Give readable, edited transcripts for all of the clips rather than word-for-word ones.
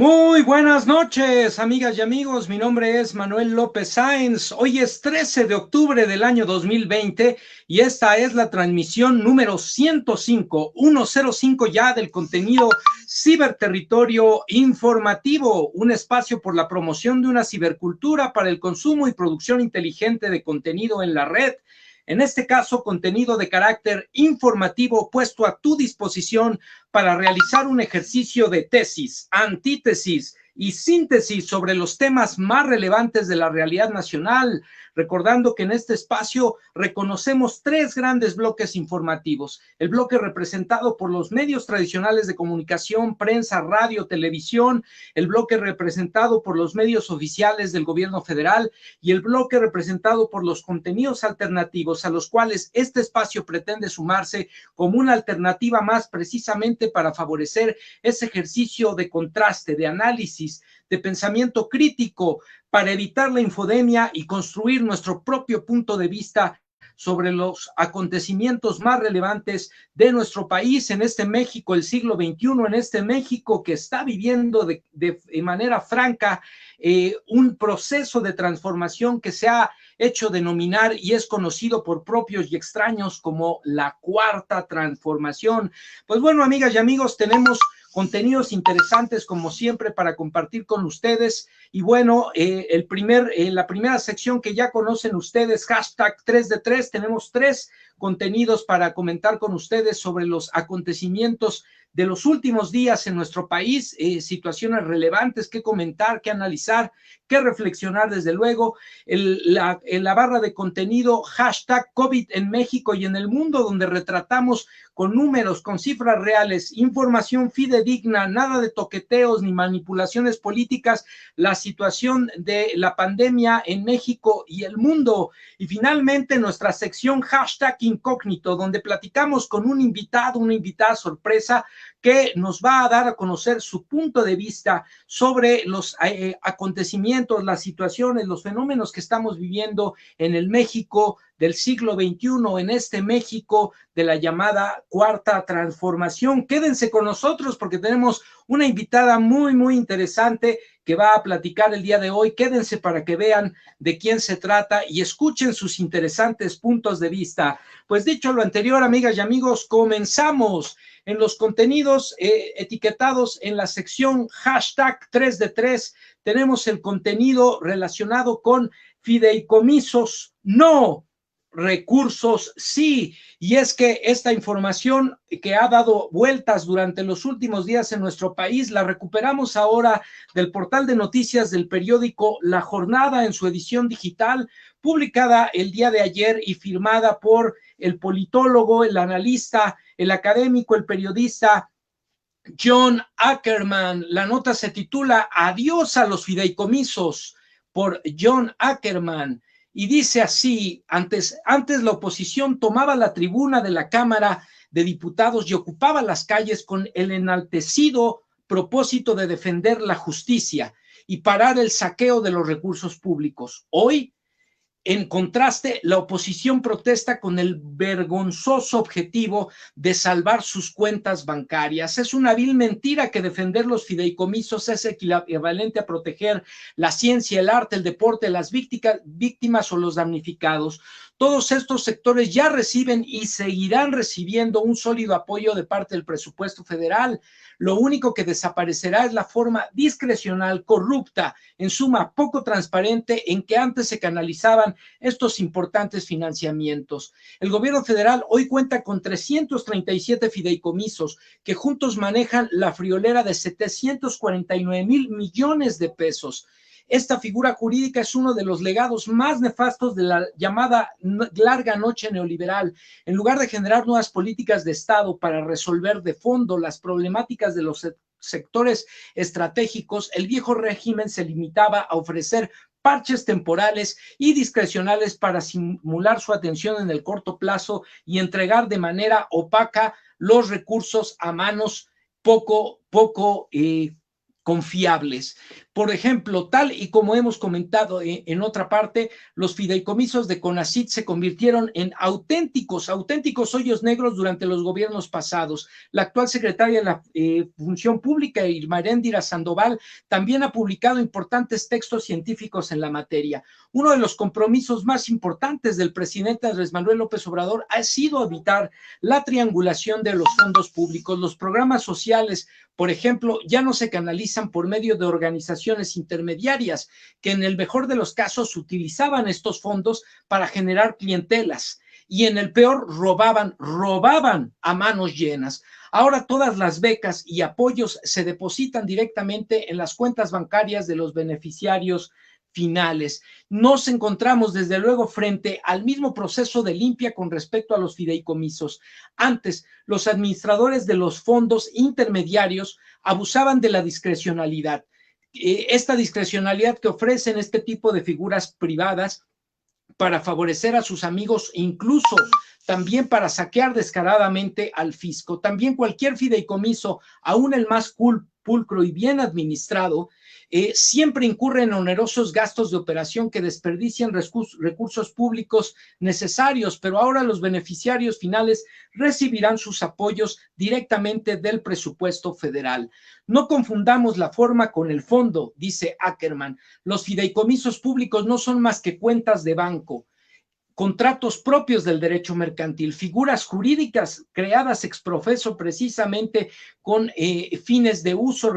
Muy buenas noches, amigas y amigos. Mi nombre es Manuel López Sáenz. Hoy es 13 de octubre del año 2020 y esta es la transmisión número 105 ya del contenido Ciberterritorio Informativo, un espacio por la promoción de una cibercultura para el consumo y producción inteligente de contenido en la red. En este caso, contenido de carácter informativo puesto a tu disposición para realizar un ejercicio de tesis, antítesis y síntesis sobre los temas más relevantes de la realidad nacional, recordando que en este espacio reconocemos tres grandes bloques informativos: el bloque representado por los medios tradicionales de comunicación, prensa, radio, televisión; el bloque representado por los medios oficiales del gobierno federal; y el bloque representado por los contenidos alternativos, a los cuales este espacio pretende sumarse como una alternativa más, precisamente para favorecer ese ejercicio de contraste, de análisis, de pensamiento crítico, para evitar la infodemia y construir nuestro propio punto de vista sobre los acontecimientos más relevantes de nuestro país, en este México el siglo XXI, en este México que está viviendo de manera franca un proceso de transformación que se ha hecho denominar y es conocido por propios y extraños como la cuarta transformación. Pues bueno, amigas y amigos, tenemos contenidos interesantes como siempre para compartir con ustedes. Y bueno, la primera sección que ya conocen ustedes, hashtag 3 de 3, tenemos tres contenidos para comentar con ustedes sobre los acontecimientos de los últimos días en nuestro país, situaciones relevantes que comentar, que analizar, que reflexionar, desde luego. La barra de contenido hashtag COVID en México y en el mundo, donde retratamos con números, con cifras reales, información fidedigna, nada de toqueteos ni manipulaciones políticas, la situación de la pandemia en México y el mundo. Y finalmente nuestra sección hashtag incógnito, donde platicamos con un invitado, una invitada sorpresa, que nos va a dar a conocer su punto de vista sobre los acontecimientos, las situaciones, los fenómenos que estamos viviendo en el México del siglo XXI, en este México de la llamada cuarta transformación. Quédense con nosotros porque tenemos una invitada muy, muy interesante que va a platicar el día de hoy. Quédense para que vean de quién se trata y escuchen sus interesantes puntos de vista. Pues dicho lo anterior, amigas y amigos, comenzamos. En los contenidos etiquetados en la sección hashtag 3 de 3, tenemos el contenido relacionado con fideicomisos no, recursos sí. Y es que esta información que ha dado vueltas durante los últimos días en nuestro país la recuperamos ahora del portal de noticias del periódico La Jornada, en su edición digital, publicada el día de ayer y firmada por el politólogo, el analista, el académico, el periodista John Ackerman. La nota se titula Adiós a los fideicomisos, por John Ackerman, y dice así: antes la oposición tomaba la tribuna de la Cámara de Diputados y ocupaba las calles con el enaltecido propósito de defender la justicia y parar el saqueo de los recursos públicos. Hoy, en contraste, la oposición protesta con el vergonzoso objetivo de salvar sus cuentas bancarias. Es una vil mentira que defender los fideicomisos es equivalente a proteger la ciencia, el arte, el deporte, las víctimas o los damnificados. Todos estos sectores ya reciben y seguirán recibiendo un sólido apoyo de parte del presupuesto federal. Lo único que desaparecerá es la forma discrecional, corrupta, en suma poco transparente, en que antes se canalizaban estos importantes financiamientos. El gobierno federal hoy cuenta con 337 fideicomisos que juntos manejan la friolera de 749,000 millones de pesos. Esta figura jurídica es uno de los legados más nefastos de la llamada larga noche neoliberal. En lugar de generar nuevas políticas de Estado para resolver de fondo las problemáticas de los sectores estratégicos, el viejo régimen se limitaba a ofrecer parches temporales y discrecionales para simular su atención en el corto plazo y entregar de manera opaca los recursos a manos poco confiables. Por ejemplo, tal y como hemos comentado en otra parte, los fideicomisos de CONACYT se convirtieron en auténticos hoyos negros durante los gobiernos pasados. La actual secretaria de la Función Pública, Irma Eréndira Sandoval, también ha publicado importantes textos científicos en la materia. Uno de los compromisos más importantes del presidente Andrés Manuel López Obrador ha sido evitar la triangulación de los fondos públicos. Los programas sociales, por ejemplo, ya no se canalizan por medio de organizaciones intermediarias que en el mejor de los casos utilizaban estos fondos para generar clientelas y en el peor robaban a manos llenas. Ahora todas las becas y apoyos se depositan directamente en las cuentas bancarias de los beneficiarios finales. Nos encontramos desde luego frente al mismo proceso de limpia con respecto a los fideicomisos. Antes, los administradores de los fondos intermediarios abusaban de la discrecionalidad. Esta discrecionalidad que ofrecen este tipo de figuras privadas para favorecer a sus amigos, incluso también para saquear descaradamente al fisco. También cualquier fideicomiso, aún el más pulcro y bien administrado, siempre incurre en onerosos gastos de operación que desperdician recursos públicos necesarios, pero ahora los beneficiarios finales recibirán sus apoyos directamente del presupuesto federal. No confundamos la forma con el fondo, dice Ackerman. Los fideicomisos públicos no son más que cuentas de banco, contratos propios del derecho mercantil, figuras jurídicas creadas ex profeso precisamente con fines de uso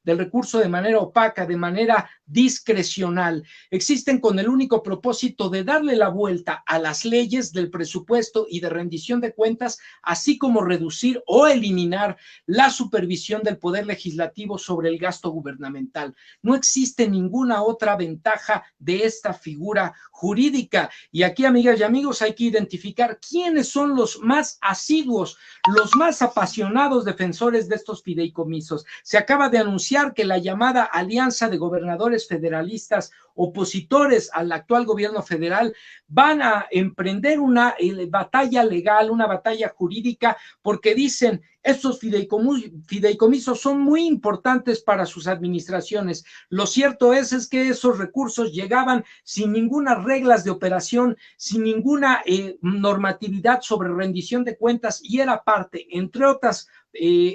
del recurso de manera opaca, de manera discrecional. Existen con el único propósito de darle la vuelta a las leyes del presupuesto y de rendición de cuentas, así como reducir o eliminar la supervisión del Poder Legislativo sobre el gasto gubernamental. No existe ninguna otra ventaja de esta figura jurídica. Y aquí, amigas y amigos, hay que identificar quiénes son los más asiduos, los más apasionados defensores de estos fideicomisos. Se acaba de anunciar que la llamada Alianza de Gobernadores Federalistas opositores al actual gobierno federal van a emprender una batalla legal, una batalla jurídica, porque dicen estos fideicomisos son muy importantes para sus administraciones. Lo cierto es que esos recursos llegaban sin ninguna reglas de operación, sin ninguna normatividad sobre rendición de cuentas y era parte, entre otras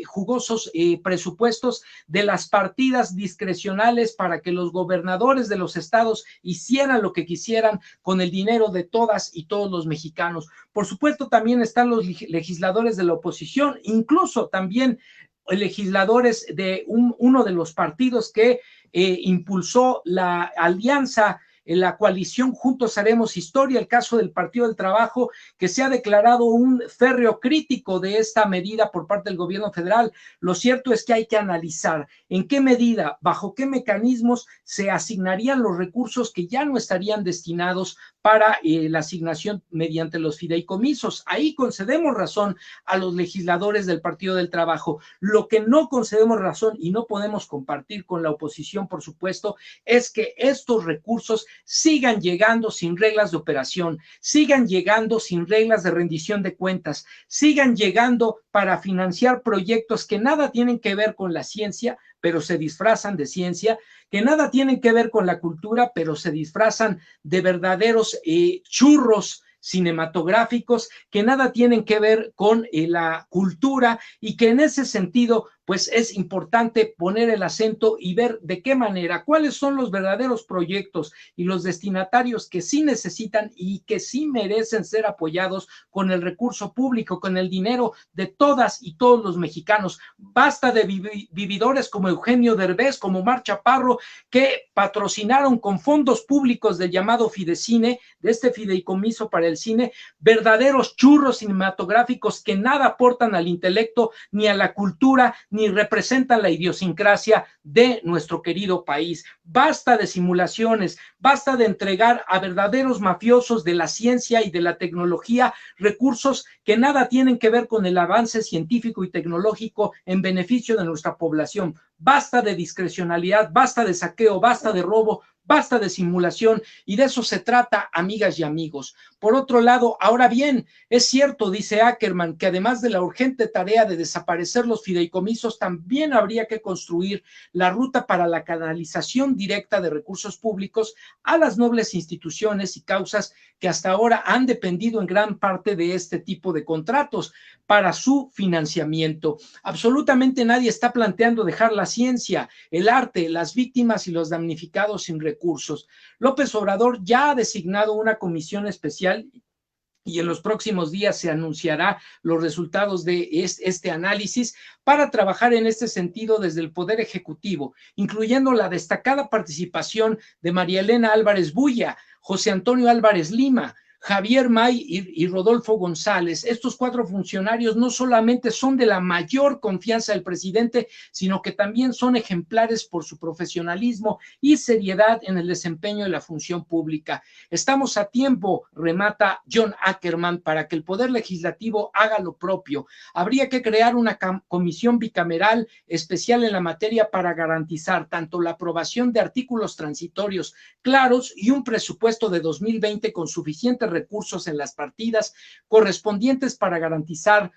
jugosos presupuestos de las partidas discrecionales para que los gobernadores de los estados hicieran lo que quisieran con el dinero de todas y todos los mexicanos. Por supuesto, también están los legisladores de la oposición, incluso también legisladores de uno de los partidos que impulsó la alianza, en la coalición Juntos Haremos Historia, el caso del Partido del Trabajo, que se ha declarado un férreo crítico de esta medida por parte del gobierno federal. Lo cierto es que hay que analizar en qué medida, bajo qué mecanismos se asignarían los recursos que ya no estarían destinados para la asignación mediante los fideicomisos. Ahí concedemos razón a los legisladores del Partido del Trabajo. Lo que no concedemos razón y no podemos compartir con la oposición, por supuesto, es que estos recursos sigan llegando sin reglas de operación, sigan llegando sin reglas de rendición de cuentas, sigan llegando para financiar proyectos que nada tienen que ver con la ciencia, pero se disfrazan de ciencia, que nada tienen que ver con la cultura, pero se disfrazan de verdaderos churros cinematográficos, que nada tienen que ver con la cultura y que en ese sentido pues es importante poner el acento y ver de qué manera, cuáles son los verdaderos proyectos y los destinatarios que sí necesitan y que sí merecen ser apoyados con el recurso público, con el dinero de todas y todos los mexicanos. Basta de vividores como Eugenio Derbez, como Omar Chaparro, que patrocinaron con fondos públicos del llamado Fidecine, de este fideicomiso para el cine, verdaderos churros cinematográficos que nada aportan al intelecto ni a la cultura, ni representan la idiosincrasia de nuestro querido país. Basta de simulaciones, basta de entregar a verdaderos mafiosos de la ciencia y de la tecnología recursos que nada tienen que ver con el avance científico y tecnológico en beneficio de nuestra población. Basta de discrecionalidad, basta de saqueo, basta de robo, Basta de simulación y de eso se trata, amigas y amigos. Por otro lado, ahora bien, es cierto, dice Ackerman, que además de la urgente tarea de desaparecer los fideicomisos, también habría que construir la ruta para la canalización directa de recursos públicos a las nobles instituciones y causas que hasta ahora han dependido en gran parte de este tipo de contratos para su financiamiento. Absolutamente nadie está planteando dejar la ciencia, el arte, las víctimas y los damnificados sin recursos. López Obrador ya ha designado una comisión especial y en los próximos días se anunciará los resultados de este análisis para trabajar en este sentido desde el Poder Ejecutivo, incluyendo la destacada participación de María Elena Álvarez Bulla, José Antonio Álvarez Lima, Javier May y Rodolfo González. Estos 4 funcionarios no solamente son de la mayor confianza del presidente, sino que también son ejemplares por su profesionalismo y seriedad en el desempeño de la función pública. Estamos a tiempo, remata John Ackerman, para que el Poder Legislativo haga lo propio. Habría que crear una comisión bicameral especial en la materia para garantizar tanto la aprobación de artículos transitorios claros y un presupuesto de 2020 con suficientes recursos en las partidas correspondientes para garantizar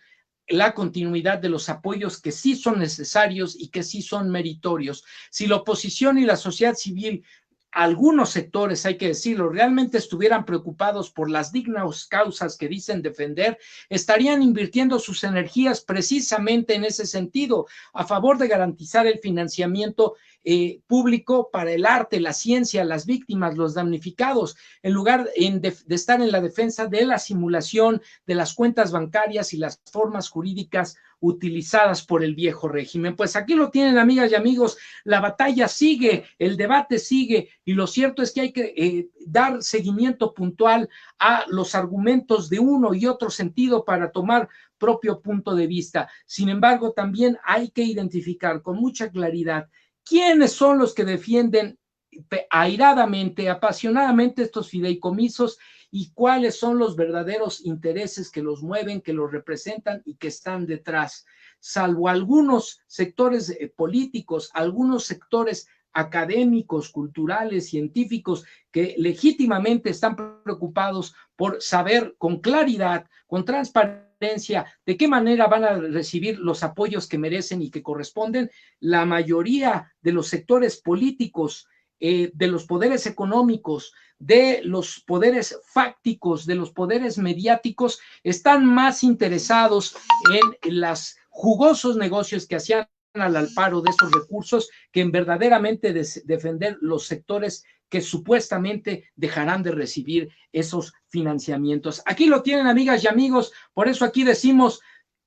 la continuidad de los apoyos que sí son necesarios y que sí son meritorios. Si la oposición y la sociedad civil, algunos sectores, hay que decirlo, realmente estuvieran preocupados por las dignas causas que dicen defender, estarían invirtiendo sus energías precisamente en ese sentido, a favor de garantizar el financiamiento público para el arte, la ciencia, las víctimas, los damnificados, en lugar de estar en la defensa de la simulación de las cuentas bancarias y las formas jurídicas utilizadas por el viejo régimen. Pues aquí lo tienen, amigas y amigos, la batalla sigue, el debate sigue, y lo cierto es que hay que dar seguimiento puntual a los argumentos de uno y otro sentido para tomar propio punto de vista. Sin embargo, también hay que identificar con mucha claridad quiénes son los que defienden airadamente, apasionadamente estos fideicomisos y cuáles son los verdaderos intereses que los mueven, que los representan y que están detrás. Salvo algunos sectores políticos, algunos sectores académicos, culturales, científicos, que legítimamente están preocupados por saber con claridad, con transparencia, de qué manera van a recibir los apoyos que merecen y que corresponden. La mayoría de los sectores políticos, de los poderes económicos, de los poderes fácticos, de los poderes mediáticos, están más interesados en los jugosos negocios que hacían al amparo de esos recursos que en verdaderamente defender los sectores que supuestamente dejarán de recibir esos financiamientos. Aquí lo tienen, amigas y amigos, por eso aquí decimos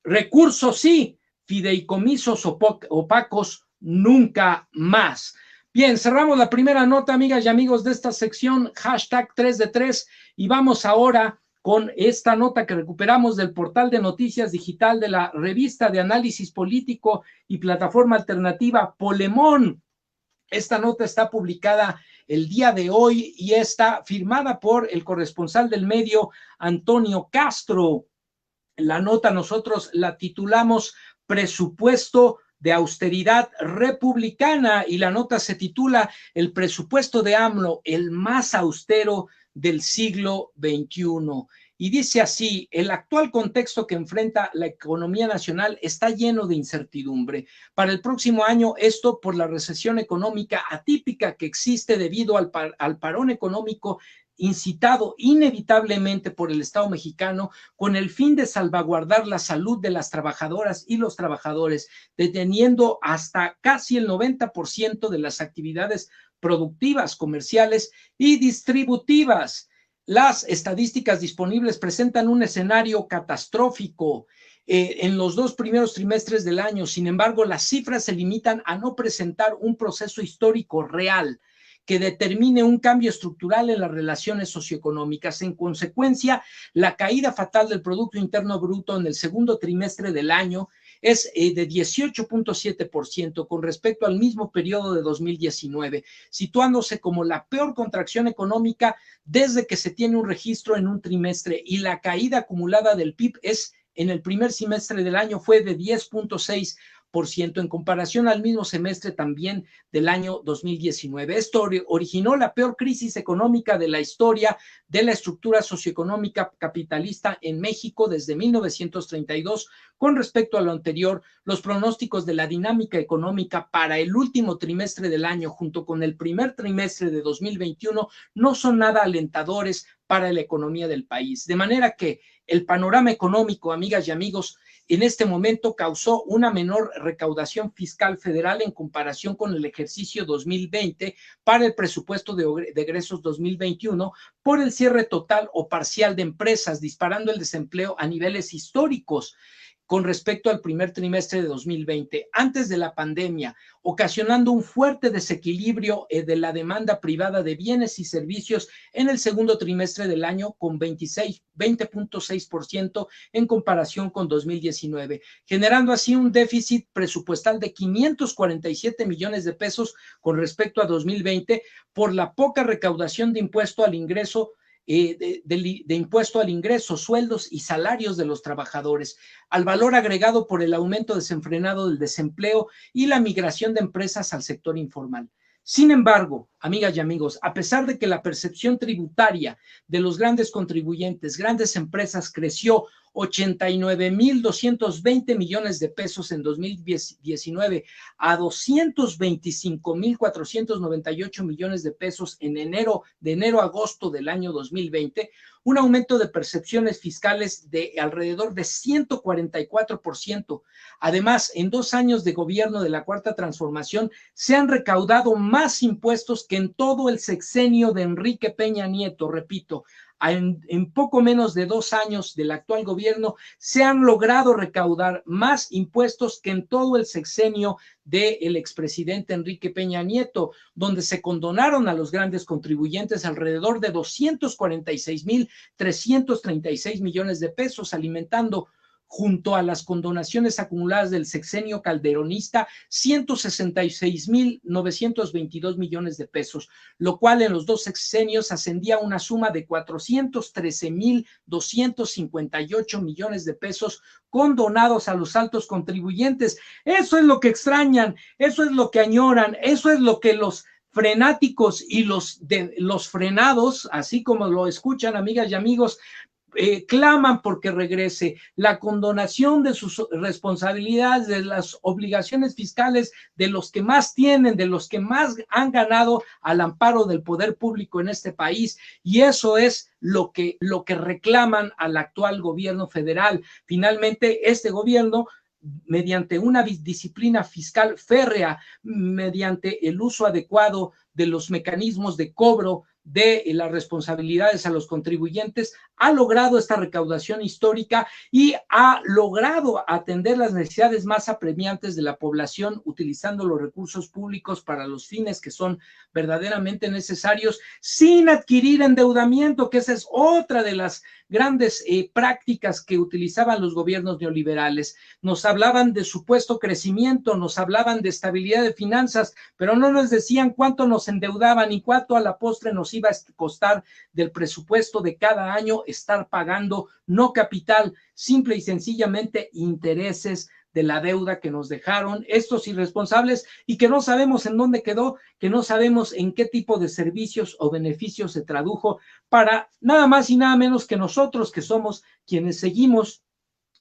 recursos sí, fideicomisos opacos nunca más. Bien, cerramos la primera nota, amigas y amigos, de esta sección, hashtag 3 de 3, y vamos ahora con esta nota que recuperamos del portal de noticias digital de la revista de análisis político y plataforma alternativa Polemón. Esta nota está publicada el día de hoy y está firmada por el corresponsal del medio, Antonio Castro. La nota nosotros la titulamos Presupuesto de austeridad republicana y la nota se titula El presupuesto de AMLO, el más austero del siglo XXI. Y dice así: el actual contexto que enfrenta la economía nacional está lleno de incertidumbre. Para el próximo año, esto por la recesión económica atípica que existe debido al parón económico incitado inevitablemente por el Estado mexicano con el fin de salvaguardar la salud de las trabajadoras y los trabajadores, deteniendo hasta casi el 90% de las actividades productivas, comerciales y distributivas. Las estadísticas disponibles presentan un escenario catastrófico en los 2 primeros trimestres del año. Sin embargo, las cifras se limitan a no presentar un proceso histórico real que determine un cambio estructural en las relaciones socioeconómicas. En consecuencia, la caída fatal del Producto Interno Bruto en el segundo trimestre del año es de 18.7% con respecto al mismo periodo de 2019, situándose como la peor contracción económica desde que se tiene un registro en un trimestre, y la caída acumulada del PIB en el primer semestre del año fue de 10.6%. en comparación al mismo semestre también del año 2019. Esto originó la peor crisis económica de la historia de la estructura socioeconómica capitalista en México desde 1932. Con respecto a lo anterior, los pronósticos de la dinámica económica para el último trimestre del año junto con el primer trimestre de 2021 no son nada alentadores para la economía del país. De manera que el panorama económico, amigas y amigos, en este momento causó una menor recaudación fiscal federal en comparación con el ejercicio 2020 para el presupuesto de egresos 2021 por el cierre total o parcial de empresas, disparando el desempleo a niveles históricos con respecto al primer trimestre de 2020, antes de la pandemia, ocasionando un fuerte desequilibrio de la demanda privada de bienes y servicios en el segundo trimestre del año con 20.6% en comparación con 2019, generando así un déficit presupuestal de 547 millones de pesos con respecto a 2020 por la poca recaudación de impuesto al ingreso de impuesto al ingreso, sueldos y salarios de los trabajadores, al valor agregado por el aumento desenfrenado del desempleo y la migración de empresas al sector informal. Sin embargo, amigas y amigos, a pesar de que la percepción tributaria de los grandes contribuyentes, grandes empresas, creció 89.220 millones de pesos en 2019 a 225.498 millones de pesos en de enero a agosto del año 2020, un aumento de percepciones fiscales de alrededor de 144%. Además, en 2 años de gobierno de la Cuarta Transformación se han recaudado más impuestos que en todo el sexenio de Enrique Peña Nieto, repito. En poco menos de 2 años del actual gobierno se han logrado recaudar más impuestos que en todo el sexenio del expresidente Enrique Peña Nieto, donde se condonaron a los grandes contribuyentes alrededor de 246.336 millones de pesos, alimentando junto a las condonaciones acumuladas del sexenio calderonista, 166.922 millones de pesos, lo cual en los 2 sexenios ascendía a una suma de 413.258 millones de pesos condonados a los altos contribuyentes. Eso es lo que extrañan, eso es lo que añoran, eso es lo que los frenáticos y los frenados, así como lo escuchan, amigas y amigos, claman porque regrese, la condonación de sus responsabilidades, de las obligaciones fiscales de los que más tienen, de los que más han ganado al amparo del poder público en este país, y eso es lo que reclaman al actual gobierno federal. Finalmente, este gobierno, mediante una disciplina fiscal férrea, mediante el uso adecuado de los mecanismos de cobro de las responsabilidades a los contribuyentes, ha logrado esta recaudación histórica y ha logrado atender las necesidades más apremiantes de la población utilizando los recursos públicos para los fines que son verdaderamente necesarios sin adquirir endeudamiento, que esa es otra de las grandes prácticas que utilizaban los gobiernos neoliberales. Nos hablaban de supuesto crecimiento, nos hablaban de estabilidad de finanzas, pero no nos decían cuánto nos endeudaban y cuánto a la postre nos iba a costar del presupuesto de cada año estar pagando no capital, simple y sencillamente intereses de la deuda que nos dejaron estos irresponsables y que no sabemos en dónde quedó, que no sabemos en qué tipo de servicios o beneficios se tradujo para nada más y nada menos que nosotros, que somos quienes seguimos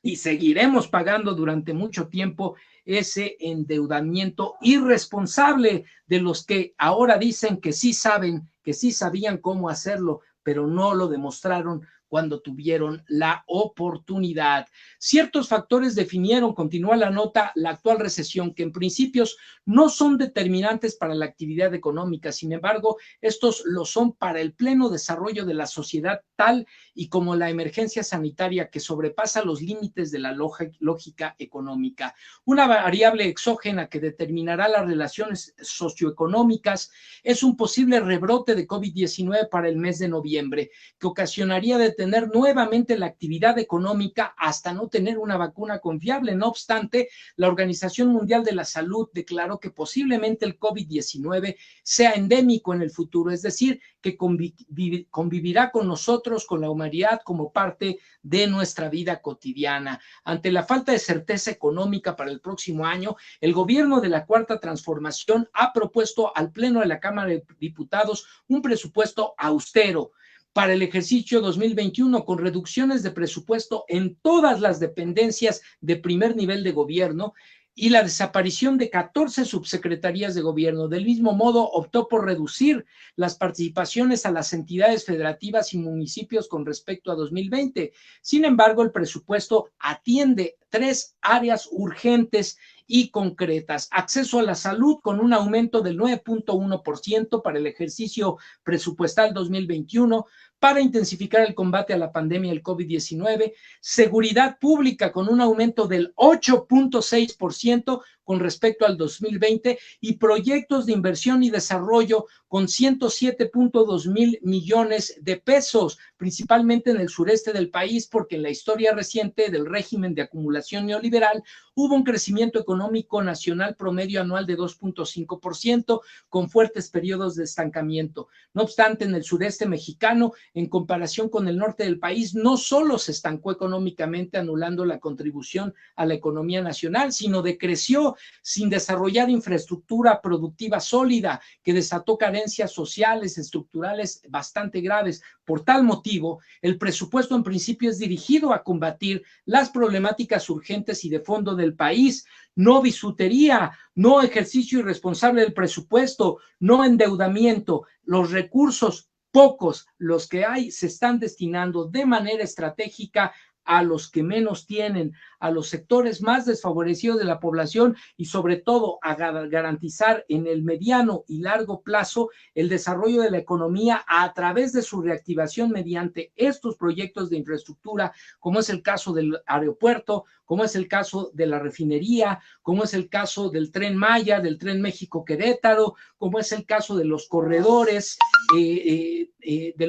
y seguiremos pagando durante mucho tiempo ese endeudamiento irresponsable de los que ahora dicen que sí saben, que sí sabían cómo hacerlo, pero no lo demostraron cuando tuvieron la oportunidad. Ciertos factores definieron, continúa la nota, la actual recesión, que en principios no son determinantes para la actividad económica. Sin embargo, estos lo son para el pleno desarrollo de la sociedad, tal y como la emergencia sanitaria que sobrepasa los límites de la lógica económica. Una variable exógena que determinará las relaciones socioeconómicas es un posible rebrote de COVID-19 para el mes de noviembre, que ocasionaría detener nuevamente la actividad económica hasta no tener una vacuna confiable. No obstante, la Organización Mundial de la Salud declaró que posiblemente el COVID-19 sea endémico en el futuro, es decir, que convivirá con nosotros, con la humanidad, como parte de nuestra vida cotidiana. Ante la falta de certeza económica para el próximo año, el gobierno de la Cuarta Transformación ha propuesto al Pleno de la Cámara de Diputados un presupuesto austero para el ejercicio 2021, con reducciones de presupuesto en todas las dependencias de primer nivel de gobierno y la desaparición de 14 subsecretarías de gobierno. Del mismo modo, optó por reducir las participaciones a las entidades federativas y municipios con respecto a 2020. Sin embargo, el presupuesto atiende 3 áreas urgentes y concretas: acceso a la salud, con un aumento del 9.1% para el ejercicio presupuestal 2021, para intensificar el combate a la pandemia del COVID-19, seguridad pública, con un aumento del 8.6% con respecto al 2020, y proyectos de inversión y desarrollo con 107.2 mil millones de pesos, principalmente en el sureste del país, porque en la historia reciente del régimen de acumulación neoliberal hubo un crecimiento económico nacional promedio anual de 2.5%, con fuertes periodos de estancamiento. No obstante, en el sureste mexicano, en comparación con el norte del país, no solo se estancó económicamente, anulando la contribución a la economía nacional, sino decreció sin desarrollar infraestructura productiva sólida, que desató carencias sociales, estructurales bastante graves. Por tal motivo, el presupuesto en principio es dirigido a combatir las problemáticas urgentes y de fondo del país: no bisutería, no ejercicio irresponsable del presupuesto, no endeudamiento. Los recursos, pocos los que hay, se están destinando de manera estratégica a los que menos tienen, a los sectores más desfavorecidos de la población, y sobre todo a garantizar en el mediano y largo plazo el desarrollo de la economía a través de su reactivación mediante estos proyectos de infraestructura, como es el caso del aeropuerto, como es el caso de la refinería, como es el caso del Tren Maya, del Tren México-Querétaro, como es el caso de los corredores, de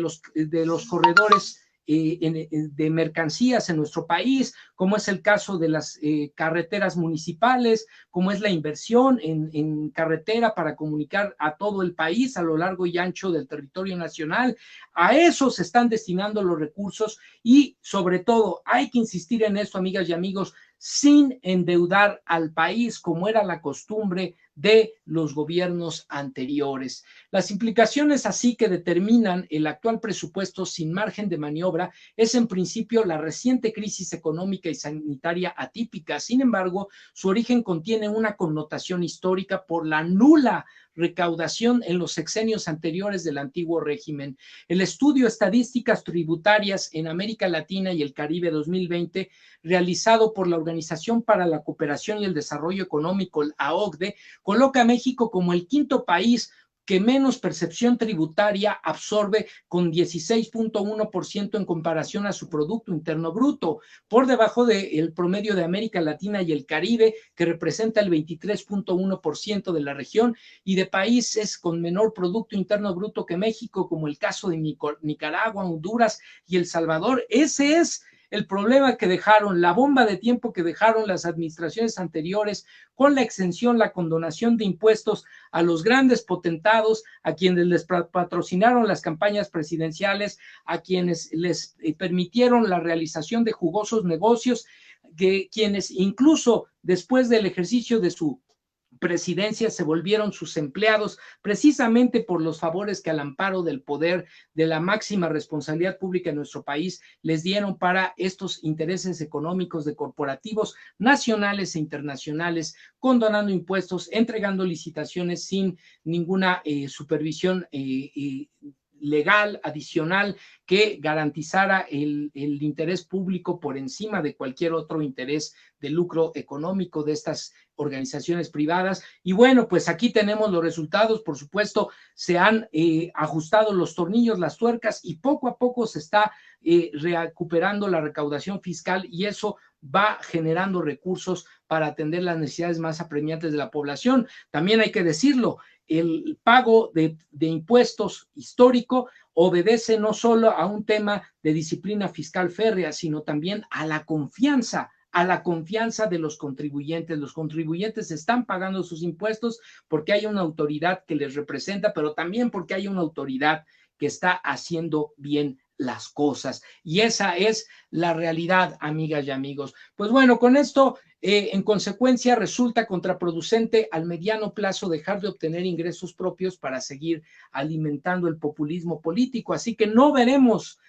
los corredores de mercancías en nuestro país, como es el caso de las carreteras municipales, como es la inversión en carretera para comunicar a todo el país a lo largo y ancho del territorio nacional. A eso se están destinando los recursos, y sobre todo hay que insistir en esto, amigas y amigos, sin endeudar al país como era la costumbre de los gobiernos anteriores. Las implicaciones así que determinan el actual presupuesto sin margen de maniobra es en principio la reciente crisis económica y sanitaria atípica. Sin embargo, su origen contiene una connotación histórica por la nula recaudación en los sexenios anteriores del antiguo régimen. El estudio Estadísticas Tributarias en América Latina y el Caribe 2020, realizado por la Organización para la Cooperación y el Desarrollo Económico, la OCDE, coloca a México como el quinto país que menos percepción tributaria absorbe, con 16.1% en comparación a su Producto Interno Bruto, por debajo del promedio de América Latina y el Caribe, que representa el 23.1% de la región, y de países con menor Producto Interno Bruto que México, como el caso de Nicaragua, Honduras y El Salvador. Ese es el problema que dejaron, la bomba de tiempo que dejaron las administraciones anteriores, con la exención, la condonación de impuestos a los grandes potentados, a quienes les patrocinaron las campañas presidenciales, a quienes les permitieron la realización de jugosos negocios, que quienes incluso después del ejercicio de su presidencia se volvieron sus empleados, precisamente por los favores que, al amparo del poder de la máxima responsabilidad pública en nuestro país, les dieron para estos intereses económicos de corporativos nacionales e internacionales, condonando impuestos, entregando licitaciones sin ninguna supervisión legal adicional que garantizara el interés público por encima de cualquier otro interés de lucro económico de estas organizaciones privadas. Y bueno, pues aquí tenemos los resultados. Por supuesto, se han ajustado los tornillos, las tuercas, y poco a poco se está recuperando la recaudación fiscal, y eso va generando recursos para atender las necesidades más apremiantes de la población. También hay que decirlo, el pago de impuestos histórico obedece no solo a un tema de disciplina fiscal férrea, sino también a la confianza de los contribuyentes. Los contribuyentes están pagando sus impuestos porque hay una autoridad que les representa, pero también porque hay una autoridad que está haciendo bien las cosas. Y esa es la realidad, amigas y amigos. Pues bueno, con esto, en consecuencia, resulta contraproducente al mediano plazo dejar de obtener ingresos propios para seguir alimentando el populismo político. Así que no veremos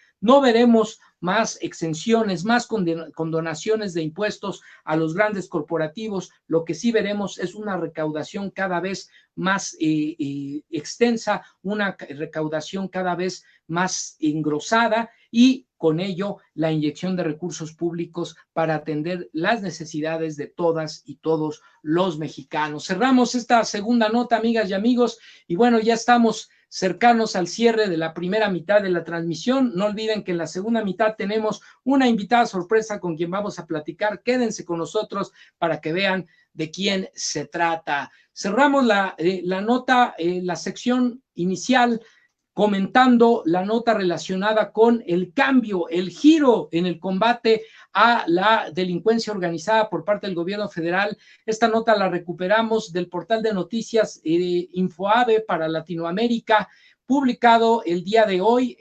más exenciones, más condonaciones de impuestos a los grandes corporativos. Lo que sí veremos es una recaudación cada vez más extensa, una recaudación cada vez más engrosada y con ello la inyección de recursos públicos para atender las necesidades de todas y todos los mexicanos. Cerramos esta segunda nota, amigas y amigos, y bueno, ya estamos cercanos al cierre de la primera mitad de la transmisión. No olviden que en la segunda mitad tenemos una invitada sorpresa con quien vamos a platicar. Quédense con nosotros para que vean de quién se trata. Cerramos la nota, la sección inicial, comentando la nota relacionada con el cambio, el giro en el combate a la delincuencia organizada por parte del gobierno federal. Esta nota la recuperamos del portal de noticias Infoave para Latinoamérica, publicado el día de hoy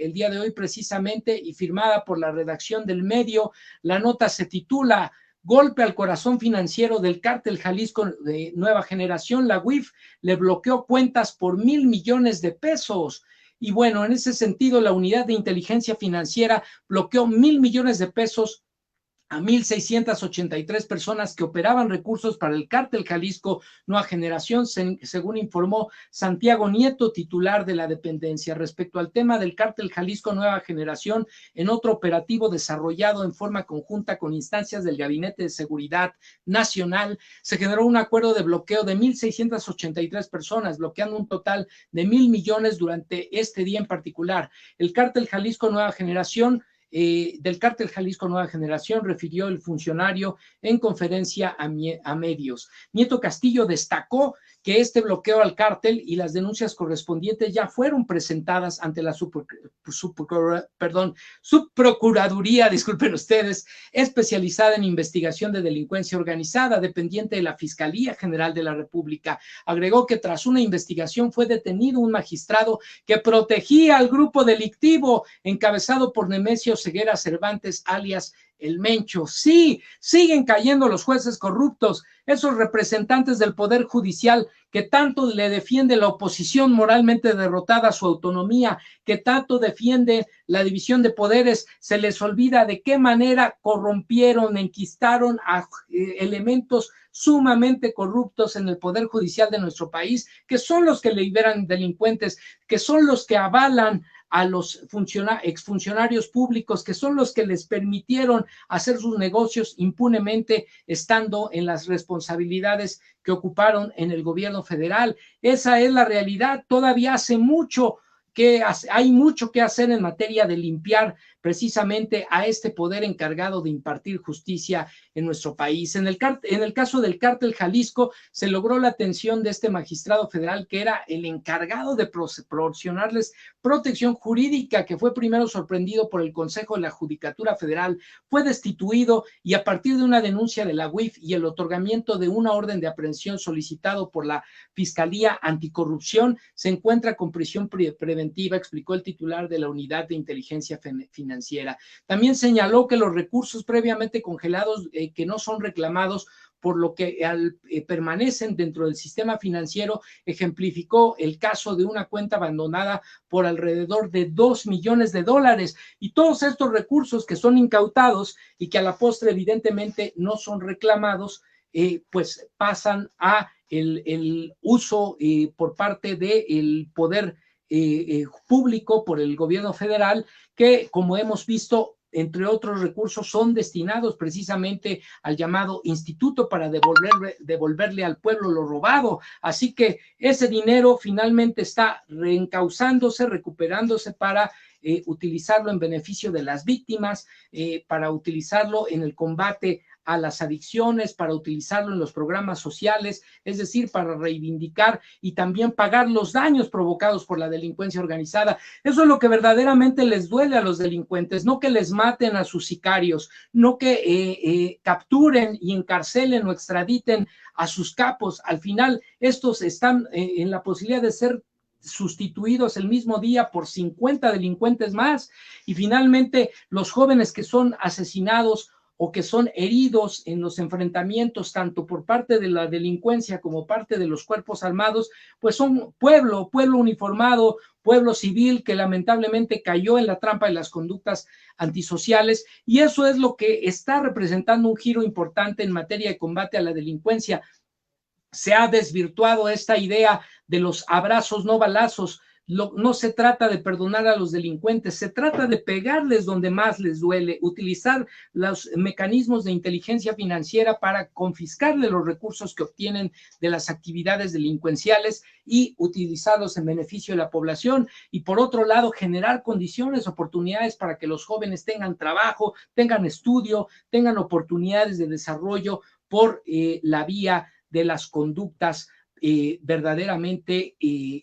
precisamente, y firmada por la redacción del medio. La nota se titula Golpe al corazón financiero del cártel Jalisco de Nueva Generación. La UIF le bloqueó cuentas por $1,000 millones de pesos. Y bueno, en ese sentido, la Unidad de Inteligencia Financiera bloqueó $1,000 millones de pesos a 1,683 personas que operaban recursos para el cártel Jalisco Nueva Generación, según informó Santiago Nieto, titular de la dependencia. Respecto al tema del cártel Jalisco Nueva Generación, en otro operativo desarrollado en forma conjunta con instancias del Gabinete de Seguridad Nacional, se generó un acuerdo de bloqueo de 1,683 personas, bloqueando un total de $1,000 millones durante este día en particular. El cártel Jalisco Nueva Generación del cártel Jalisco Nueva Generación, refirió el funcionario en conferencia a medios. Nieto Castillo destacó que este bloqueo al cártel y las denuncias correspondientes ya fueron presentadas ante la subprocuraduría, disculpen ustedes, especializada en investigación de delincuencia organizada, dependiente de la Fiscalía General de la República. Agregó que tras una investigación fue detenido un magistrado que protegía al grupo delictivo encabezado por Nemesio Ceguera Cervantes, alias El Mencho. Sí, siguen cayendo los jueces corruptos, esos representantes del Poder Judicial que tanto le defiende la oposición moralmente derrotada a su autonomía, que tanto defiende la división de poderes. Se les olvida de qué manera corrompieron, enquistaron a elementos sumamente corruptos en el Poder Judicial de nuestro país, que son los que liberan delincuentes, que son los que avalan a los exfuncionarios públicos, que son los que les permitieron hacer sus negocios impunemente estando en las responsabilidades que ocuparon en el gobierno federal. Esa es la realidad. Todavía hay mucho que hacer en materia de limpiar precisamente a este poder encargado de impartir justicia en nuestro país. En el caso del cártel Jalisco, se logró la atención de este magistrado federal que era el encargado de proporcionarles protección jurídica, que fue primero sorprendido por el Consejo de la Judicatura Federal, fue destituido y a partir de una denuncia de la UIF y el otorgamiento de una orden de aprehensión solicitado por la Fiscalía Anticorrupción, se encuentra con prisión preventiva, explicó el titular de la Unidad de Inteligencia Financiera. También señaló que los recursos previamente congelados que no son reclamados, por lo que permanecen dentro del sistema financiero, ejemplificó el caso de una cuenta abandonada por alrededor de $2 millones. Y todos estos recursos que son incautados y que a la postre evidentemente no son reclamados, pues pasan a el uso por parte del poder público, por el gobierno federal, que, como hemos visto, entre otros recursos, son destinados precisamente al llamado instituto para devolverle al pueblo lo robado. Así que ese dinero finalmente está reencauzándose, recuperándose para utilizarlo en beneficio de las víctimas, para utilizarlo en el combate a las adicciones, para utilizarlo en los programas sociales, es decir, para reivindicar y también pagar los daños provocados por la delincuencia organizada. Eso es lo que verdaderamente les duele a los delincuentes, no que les maten a sus sicarios, no que capturen y encarcelen o extraditen a sus capos. Al final, estos están en la posibilidad de ser sustituidos el mismo día por 50 delincuentes más, y finalmente los jóvenes que son asesinados o que son heridos en los enfrentamientos, tanto por parte de la delincuencia como parte de los cuerpos armados, pues son pueblo uniformado, pueblo civil que lamentablemente cayó en la trampa de las conductas antisociales, y eso es lo que está representando un giro importante en materia de combate a la delincuencia. Se ha desvirtuado esta idea de los abrazos, no balazos. No se trata de perdonar a los delincuentes, se trata de pegarles donde más les duele, utilizar los mecanismos de inteligencia financiera para confiscarle los recursos que obtienen de las actividades delincuenciales y utilizarlos en beneficio de la población, y por otro lado generar condiciones, oportunidades para que los jóvenes tengan trabajo, tengan estudio, tengan oportunidades de desarrollo por la vía de las conductas verdaderamente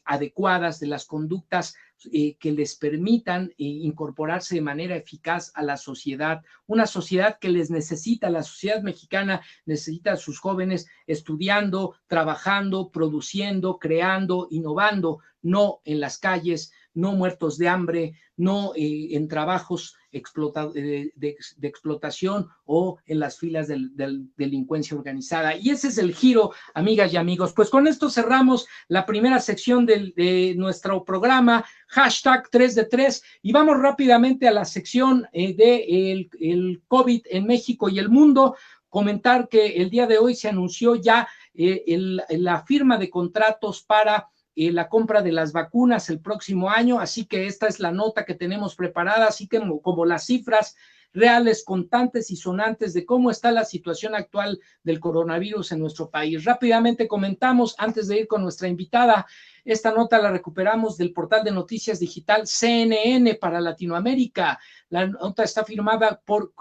adecuadas, de las conductas que les permitan incorporarse de manera eficaz a la sociedad, una sociedad que les necesita. La sociedad mexicana necesita a sus jóvenes estudiando, trabajando, produciendo, creando, innovando, no en las calles, no muertos de hambre, no en trabajos de explotación o en las filas de delincuencia organizada. Y ese es el giro, amigas y amigos. Pues con esto cerramos la primera sección de nuestro programa, hashtag 3 de 3, y vamos rápidamente a la sección de el COVID en México y el mundo. Comentar que el día de hoy se anunció ya la firma de contratos para la compra de las vacunas el próximo año, así que esta es la nota que tenemos preparada, así que como las cifras reales, contantes y sonantes de cómo está la situación actual del coronavirus en nuestro país. Rápidamente comentamos, antes de ir con nuestra invitada, esta nota la recuperamos del portal de noticias digital CNN para Latinoamérica. La nota está firmada por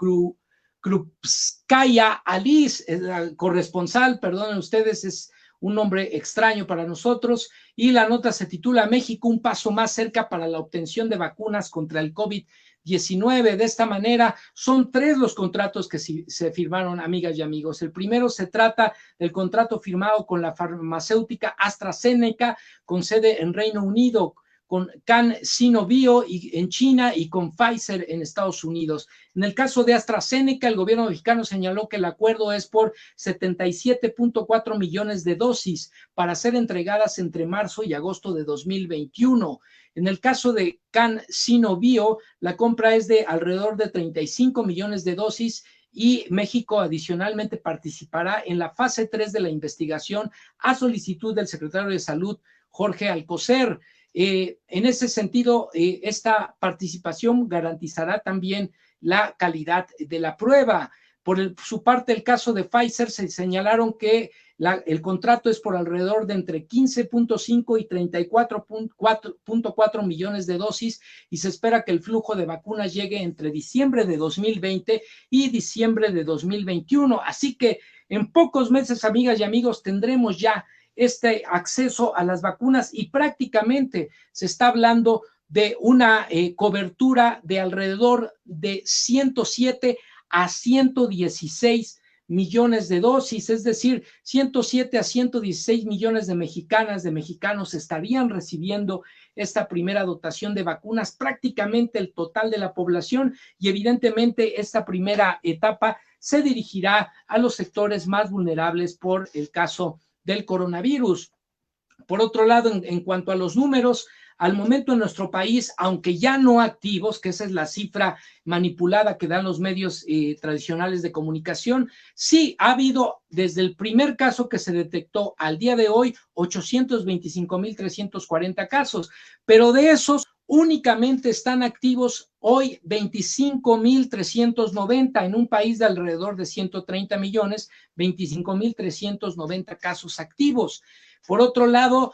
Krupskaya Alice, corresponsal, perdonen ustedes, es un nombre extraño para nosotros, y la nota se titula México, un paso más cerca para la obtención de vacunas contra el COVID-19. De esta manera, son 3 los contratos que se firmaron, amigas y amigos. El primero se trata del contrato firmado con la farmacéutica AstraZeneca, con sede en Reino Unido, con CanSino Bio en China y con Pfizer en Estados Unidos. En el caso de AstraZeneca, el gobierno mexicano señaló que el acuerdo es por 77.4 millones de dosis para ser entregadas entre marzo y agosto de 2021. En el caso de CanSino Bio, la compra es de alrededor de 35 millones de dosis, y México adicionalmente participará en la fase 3 de la investigación a solicitud del secretario de Salud, Jorge Alcocer. En ese sentido, esta participación garantizará también la calidad de la prueba. Por su parte, el caso de Pfizer, se señalaron que el contrato es por alrededor de entre 15.5 y 34.4 millones de dosis, y se espera que el flujo de vacunas llegue entre diciembre de 2020 y diciembre de 2021. Así que en pocos meses, amigas y amigos, tendremos ya este acceso a las vacunas, y prácticamente se está hablando de una cobertura de alrededor de 107 a 116 millones de dosis, es decir, 107 a 116 millones de mexicanas, de mexicanos estarían recibiendo esta primera dotación de vacunas, prácticamente el total de la población, y evidentemente esta primera etapa se dirigirá a los sectores más vulnerables por el caso del coronavirus. Por otro lado, en cuanto a los números, al momento en nuestro país, aunque ya no activos, que esa es la cifra manipulada que dan los medios tradicionales de comunicación, sí ha habido desde el primer caso que se detectó al día de hoy 825,340 casos, pero de esos únicamente están activos hoy 25,390 en un país de alrededor de 130 millones, 25,390 casos activos. Por otro lado,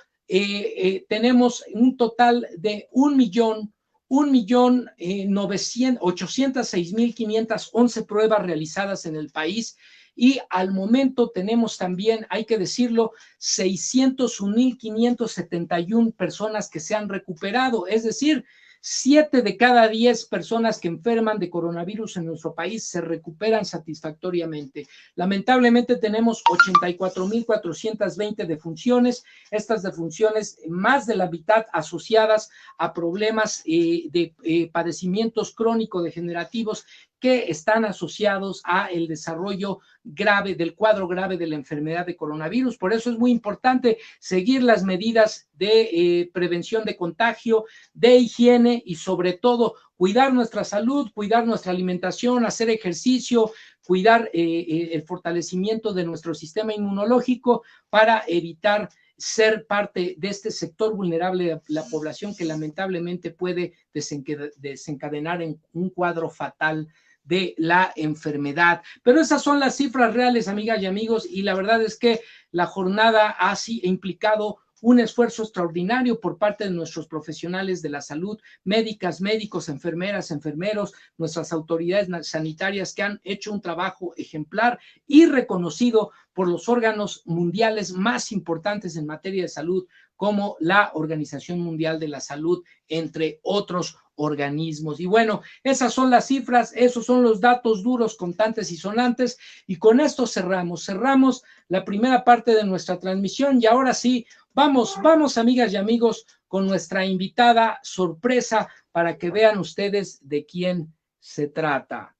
tenemos un total de 1,806,511 pruebas realizadas en el país, y al momento tenemos también, hay que decirlo, 601,571 personas que se han recuperado, es decir, 7 de cada 10 personas que enferman de coronavirus en nuestro país se recuperan satisfactoriamente. Lamentablemente tenemos 84,420 defunciones, estas defunciones más de la mitad asociadas a problemas de padecimientos crónico-degenerativos que están asociados a el desarrollo grave del cuadro grave de la enfermedad de coronavirus. Por eso es muy importante seguir las medidas de prevención de contagio, de higiene y sobre todo cuidar nuestra salud, cuidar nuestra alimentación, hacer ejercicio, cuidar el fortalecimiento de nuestro sistema inmunológico para evitar ser parte de este sector vulnerable de la población que lamentablemente puede desencadenar en un cuadro fatal de la enfermedad. Pero esas son las cifras reales, amigas y amigos, y la verdad es que la jornada ha implicado un esfuerzo extraordinario por parte de nuestros profesionales de la salud, médicas, médicos, enfermeras, enfermeros, nuestras autoridades sanitarias que han hecho un trabajo ejemplar y reconocido por los órganos mundiales más importantes en materia de salud, como la Organización Mundial de la Salud, entre otros organismos. Y bueno, esas son las cifras, esos son los datos duros, contantes y sonantes, y con esto cerramos la primera parte de nuestra transmisión, y ahora sí, vamos amigas y amigos, con nuestra invitada sorpresa para que vean ustedes de quién se trata.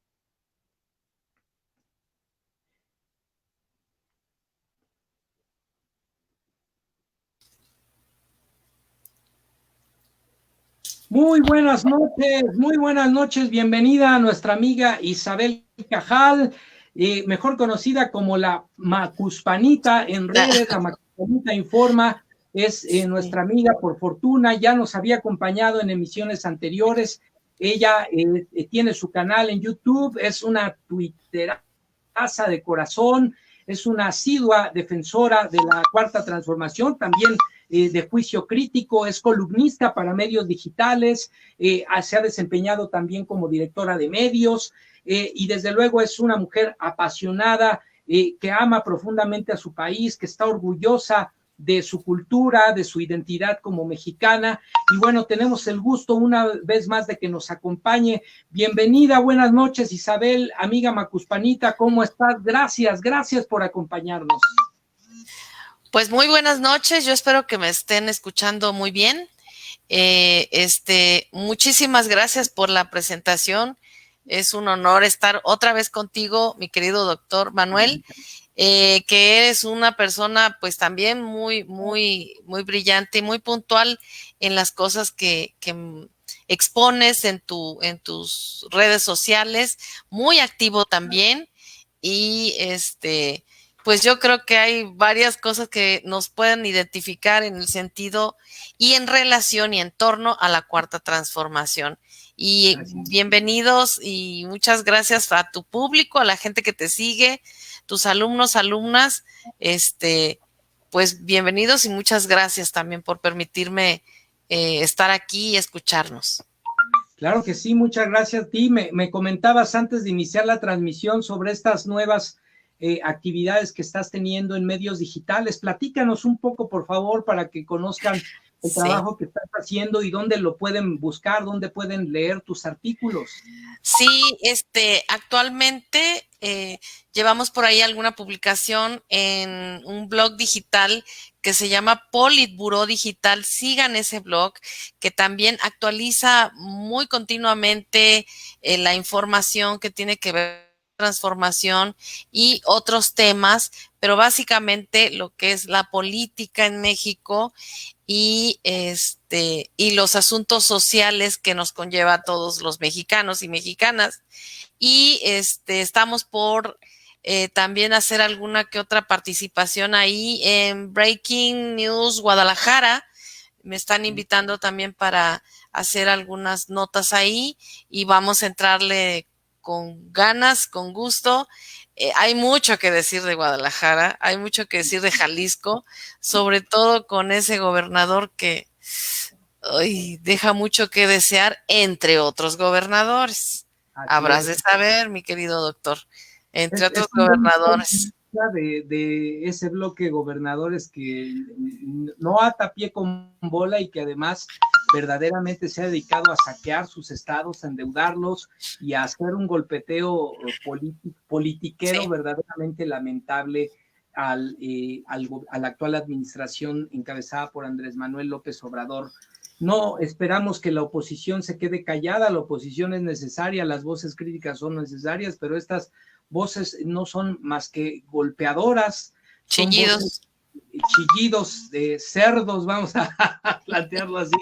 Muy buenas noches, bienvenida a nuestra amiga Isabel Cajal, mejor conocida como la Macuspanita en redes. La Macuspanita Informa es nuestra amiga, por fortuna, ya nos había acompañado en emisiones anteriores. Ella tiene su canal en YouTube, es una tuiteraza de corazón, es una asidua defensora de la Cuarta Transformación, también de juicio crítico, es columnista para medios digitales, se ha desempeñado también como directora de medios, y desde luego es una mujer apasionada, que ama profundamente a su país, que está orgullosa de su cultura, de su identidad como mexicana. Y bueno, tenemos el gusto una vez más de que nos acompañe. Bienvenida, buenas noches, Isabel, amiga Macuspanita, ¿cómo estás? Gracias por acompañarnos. Pues muy buenas noches, yo espero que me estén escuchando muy bien. Muchísimas gracias por la presentación. Es un honor estar otra vez contigo, mi querido doctor Manuel, que eres una persona pues también muy brillante y muy puntual en las cosas que expones en tus redes sociales, muy activo también, y pues yo creo que hay varias cosas que nos pueden identificar en el sentido y en relación y en torno a la Cuarta Transformación. Y bienvenidos y muchas gracias a tu público, a la gente que te sigue, tus alumnos, alumnas, pues bienvenidos y muchas gracias también por permitirme estar aquí y escucharnos. Claro que sí, muchas gracias a ti. Me comentabas antes de iniciar la transmisión sobre estas nuevas actividades que estás teniendo en medios digitales. Platícanos un poco, por favor, para que conozcan el trabajo que estás haciendo y dónde lo pueden buscar, dónde pueden leer tus artículos. Sí, actualmente llevamos por ahí alguna publicación en un blog digital que se llama Politburó Digital. Sigan ese blog que también actualiza muy continuamente la información que tiene que ver transformación y otros temas, pero básicamente lo que es la política en México y y los asuntos sociales que nos conlleva a todos los mexicanos y mexicanas. Y estamos por también hacer alguna que otra participación ahí en Breaking News Guadalajara. Me están invitando también para hacer algunas notas ahí y vamos a entrarle con ganas, con gusto. Hay mucho que decir de Guadalajara, hay mucho que decir de Jalisco, sobre todo con ese gobernador que deja mucho que desear, entre otros gobernadores. Habrás de saber, mi querido doctor, entre otros gobernadores. cosa de ese bloque de gobernadores que no ata pie con bola y que además verdaderamente se ha dedicado a saquear sus estados, a endeudarlos y a hacer un golpeteo politiquero sí, verdaderamente lamentable a la actual administración encabezada por Andrés Manuel López Obrador. No esperamos que la oposición se quede callada, la oposición es necesaria, las voces críticas son necesarias, pero estas voces no son más que golpeadoras, chillidos, chillidos de cerdos, vamos a plantearlo así,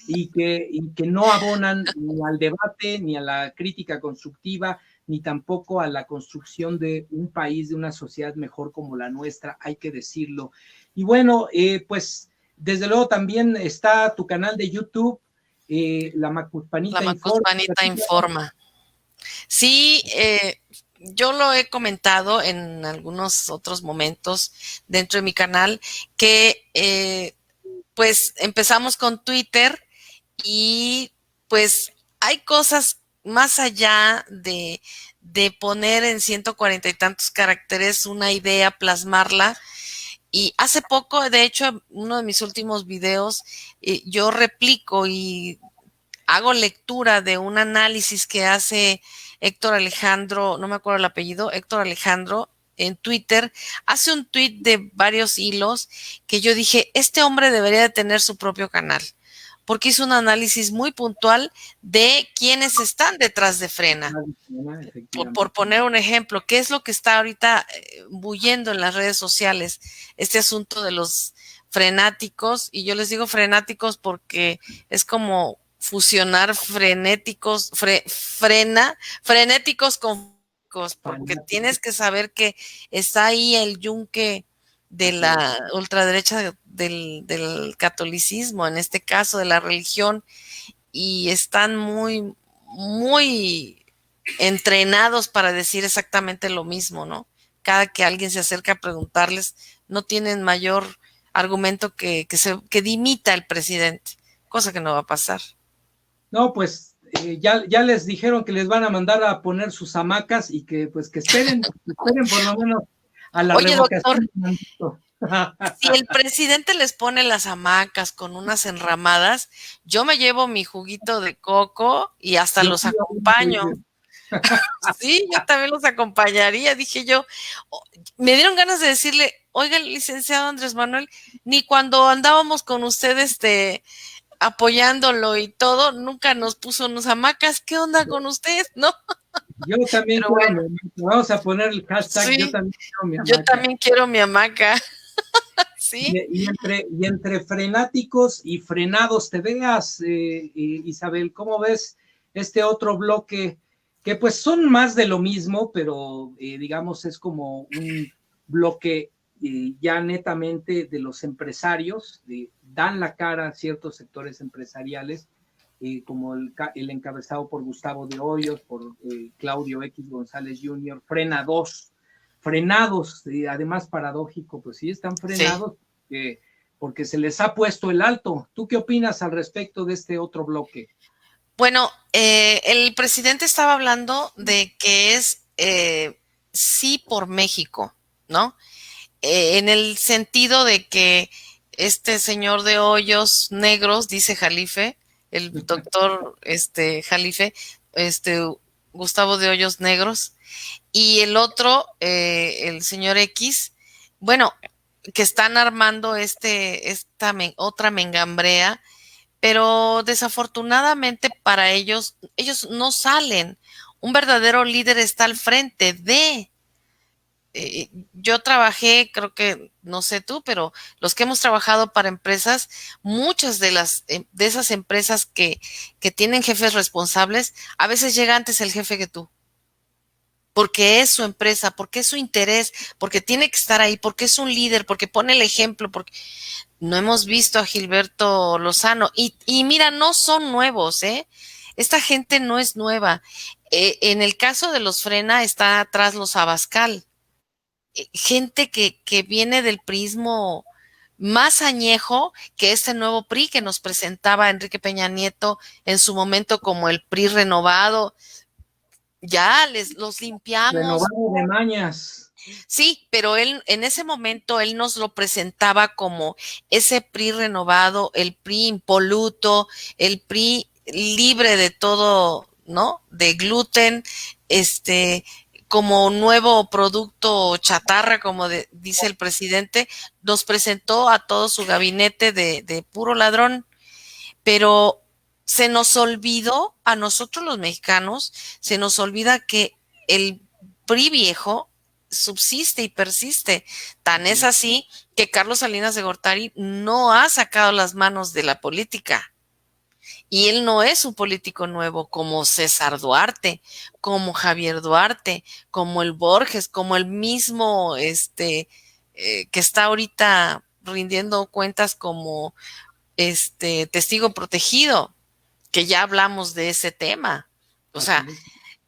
y que no abonan ni al debate, ni a la crítica constructiva, ni tampoco a la construcción de un país, de una sociedad mejor como la nuestra, hay que decirlo. Y bueno, pues desde luego también está tu canal de YouTube, La Macuspanita Informa. Sí, yo lo he comentado en algunos otros momentos dentro de mi canal, que pues empezamos con Twitter y pues hay cosas más allá de poner en 140 y tantos caracteres una idea, plasmarla. Y hace poco, de hecho, uno de mis últimos videos, yo replico y hago lectura de un análisis que hace Héctor Alejandro, no me acuerdo el apellido, Héctor Alejandro, en Twitter, hace un tweet de varios hilos que yo dije, este hombre debería de tener su propio canal, porque hizo un análisis muy puntual de quiénes están detrás de Frena. Por poner un ejemplo, ¿qué es lo que está ahorita bulliendo en las redes sociales? Este asunto de los frenáticos, y yo les digo frenáticos porque es como fusionar frenéticos, frenéticos con porque tienes que saber que está ahí el yunque de la ultraderecha del catolicismo, en este caso de la religión, y están muy, muy entrenados para decir exactamente lo mismo, ¿no? Cada que alguien se acerca a preguntarles, no tienen mayor argumento que dimita al presidente, cosa que no va a pasar. No, pues ya les dijeron que les van a mandar a poner sus hamacas y que pues que esperen por lo menos a la revocación. Doctor, si el presidente les pone las hamacas con unas enramadas, yo me llevo mi juguito de coco y hasta los acompaño. Sí, yo también los acompañaría, dije yo. Me dieron ganas de decirle, oiga, licenciado Andrés Manuel, ni cuando andábamos con usted apoyándolo y todo, nunca nos puso unas hamacas. ¿Qué onda con usted? ¿No? Yo también quiero mi hamaca. Vamos a poner el hashtag, sí, yo también quiero mi hamaca. Sí. Y entre frenáticos y frenados te veas, Isabel, ¿cómo ves este otro bloque? Que pues son más de lo mismo, pero digamos es como un bloque ya netamente de los empresarios, dan la cara a ciertos sectores empresariales, como el encabezado por Gustavo de Hoyos, por Claudio X González Jr., frenados, además paradójico, pues sí están frenados, sí, porque se les ha puesto el alto. ¿Tú qué opinas al respecto de este otro bloque? Bueno, el presidente estaba hablando de que es sí por México, ¿no? En el sentido de que este señor de Hoyos negros, dice Jalife, el doctor Jalife, Gustavo de Hoyos negros, y el otro, el señor X, bueno, que están armando otra mengambrea, pero desafortunadamente para ellos no salen. Un verdadero líder está al frente de... yo trabajé, creo que, no sé tú, pero los que hemos trabajado para empresas, muchas de esas empresas que tienen jefes responsables, a veces llega antes el jefe que tú. Porque es su empresa, porque es su interés, porque tiene que estar ahí, porque es un líder, porque pone el ejemplo, porque no hemos visto a Gilberto Lozano. Y mira, no son nuevos, ¿eh? Esta gente no es nueva. En el caso de los Frena está atrás los Abascal. Gente que viene del prismo más añejo que este nuevo PRI que nos presentaba Enrique Peña Nieto en su momento como el PRI renovado. Ya los limpiamos. Renovado de mañas. Sí, pero él en ese momento él nos lo presentaba como ese PRI renovado, el PRI impoluto, el PRI libre de todo, ¿no? De gluten, este, como nuevo producto chatarra, como dice el presidente, nos presentó a todo su gabinete de puro ladrón, pero se nos olvidó, a nosotros los mexicanos, se nos olvida que el PRI viejo subsiste y persiste. Tan es así que Carlos Salinas de Gortari no ha sacado las manos de la política. Y él no es un político nuevo como César Duarte, como Javier Duarte, como el Borges, como el mismo que está ahorita rindiendo cuentas como testigo protegido, que ya hablamos de ese tema. O sea, Así es.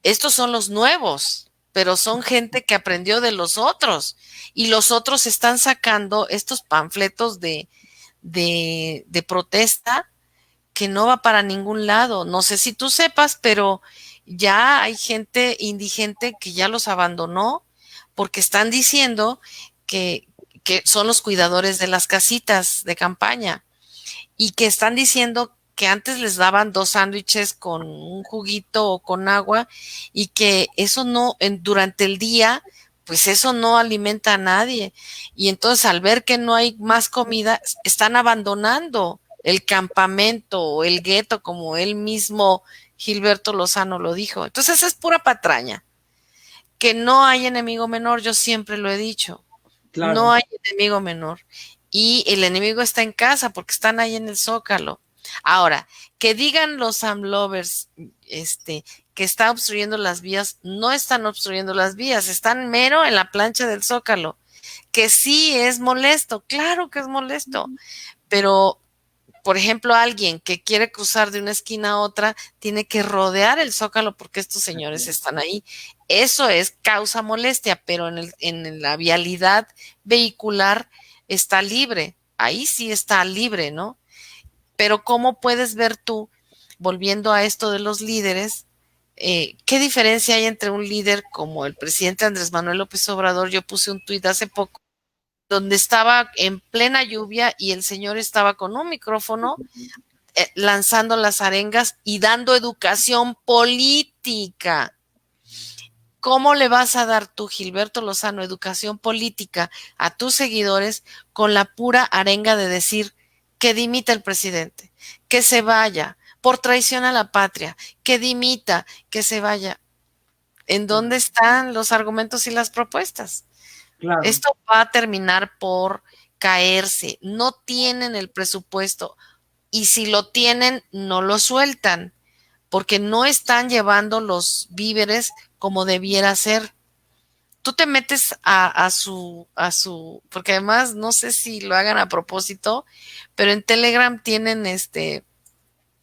estos son los nuevos, pero son gente que aprendió de los otros y los otros están sacando estos panfletos de protesta que no va para ningún lado. No sé si tú sepas, pero ya hay gente indigente que ya los abandonó porque están diciendo que, que son los cuidadores de las casitas de campaña y que están diciendo que antes les daban 2 sándwiches con un juguito o con agua y que eso no, durante el día, pues eso no alimenta a nadie. Y entonces al ver que no hay más comida, están abandonando el campamento o el gueto, como él mismo Gilberto Lozano lo dijo. Entonces es pura patraña. Que no hay enemigo menor, yo siempre lo he dicho. No Claro. hay enemigo menor. Y el enemigo está en casa porque están ahí en el Zócalo. Ahora, que digan los AMLovers, que está obstruyendo las vías, no están obstruyendo las vías, están mero en la plancha del Zócalo. Que sí es molesto, claro que es molesto, pero por ejemplo, alguien que quiere cruzar de una esquina a otra tiene que rodear el Zócalo porque estos Así señores es. están ahí. Eso es causa molestia, pero en la vialidad vehicular está libre. Ahí sí está libre, ¿no? Pero ¿cómo puedes ver tú, volviendo a esto de los líderes, qué diferencia hay entre un líder como el presidente Andrés Manuel López Obrador? Yo puse un tuit hace poco donde estaba en plena lluvia y el señor estaba con un micrófono lanzando las arengas y dando educación política. ¿Cómo le vas a dar tú, Gilberto Lozano, educación política a tus seguidores con la pura arenga de decir que dimita el presidente, que se vaya por traición a la patria, que dimita, que se vaya? ¿En dónde están los argumentos y las propuestas? Claro. Esto va a terminar por caerse. No tienen el presupuesto y si lo tienen, no lo sueltan porque no están llevando los víveres como debiera ser. Tú te metes porque además no sé si lo hagan a propósito, pero en Telegram tienen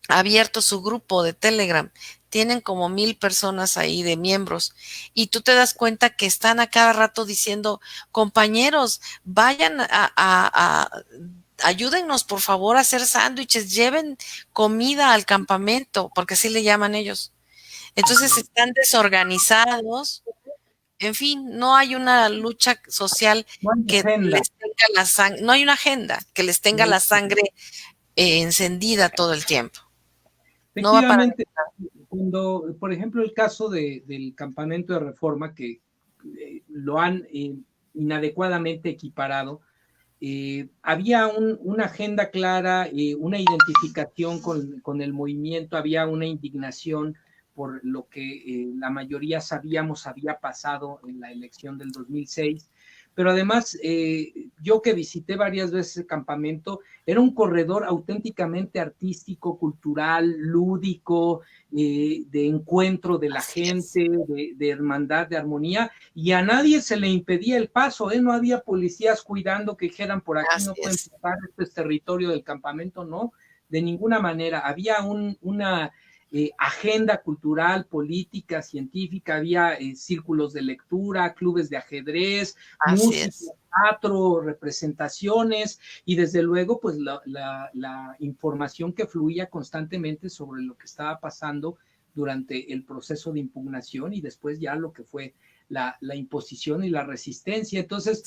abierto su grupo de Telegram. Tienen como 1,000 personas ahí de miembros y tú te das cuenta que están a cada rato diciendo, compañeros, vayan ayúdennos por favor a hacer sándwiches, lleven comida al campamento, porque así le llaman ellos. Entonces están desorganizados, en fin, no hay una lucha social No hay que agenda. les tenga la sangre, no hay una agenda que les tenga No hay- la sangre encendida todo el tiempo. No va para Efectivamente, cuando, por ejemplo, el caso del campamento de reforma, que lo han inadecuadamente equiparado, había una agenda clara, una identificación con el movimiento, había una indignación por lo que la mayoría sabíamos había pasado en la elección del 2006. Pero además, yo que visité varias veces el campamento, era un corredor auténticamente artístico, cultural, lúdico, de encuentro de la así es, gente, de hermandad, de armonía, y a nadie se le impedía el paso, ¿eh? No había policías cuidando que dijeran por aquí así no pueden es. pasar, este es territorio del campamento, no, de ninguna manera. Había una agenda cultural, política, científica, había círculos de lectura, clubes de ajedrez, Así música, es. teatro, representaciones y desde luego pues la información que fluía constantemente sobre lo que estaba pasando durante el proceso de impugnación y después ya lo que fue la imposición y la resistencia. Entonces,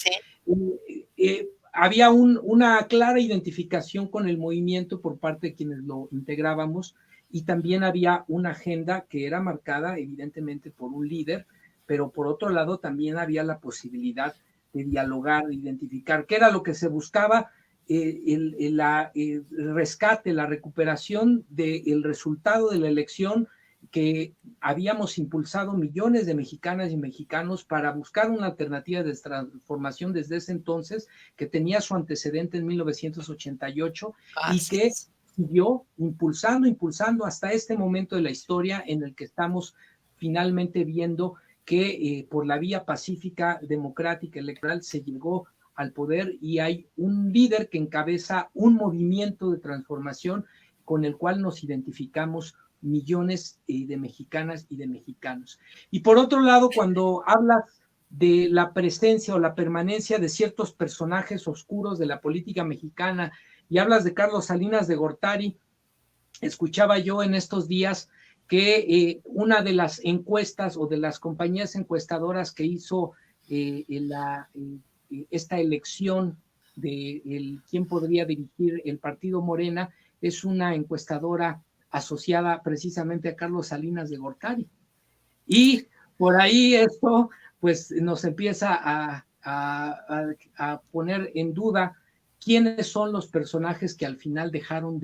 Sí. había una clara identificación con el movimiento por parte de quienes lo integrábamos, y también había una agenda que era marcada evidentemente por un líder, pero por otro lado también había la posibilidad de dialogar, de identificar qué era lo que se buscaba, el rescate, la recuperación del resultado de la elección que habíamos impulsado millones de mexicanas y mexicanos para buscar una alternativa de transformación desde ese entonces, que tenía su antecedente en 1988 y que siguió impulsando hasta este momento de la historia en el que estamos finalmente viendo que por la vía pacífica, democrática, electoral, se llegó al poder y hay un líder que encabeza un movimiento de transformación con el cual nos identificamos millones de mexicanas y de mexicanos. Y por otro lado, cuando hablas de la presencia o la permanencia de ciertos personajes oscuros de la política mexicana y hablas de Carlos Salinas de Gortari, escuchaba yo en estos días que una de las encuestas o de las compañías encuestadoras que hizo esta elección de quién podría dirigir el partido Morena es una encuestadora asociada precisamente a Carlos Salinas de Gortari. Y por ahí esto pues nos empieza a poner en duda quiénes son los personajes que al final dejaron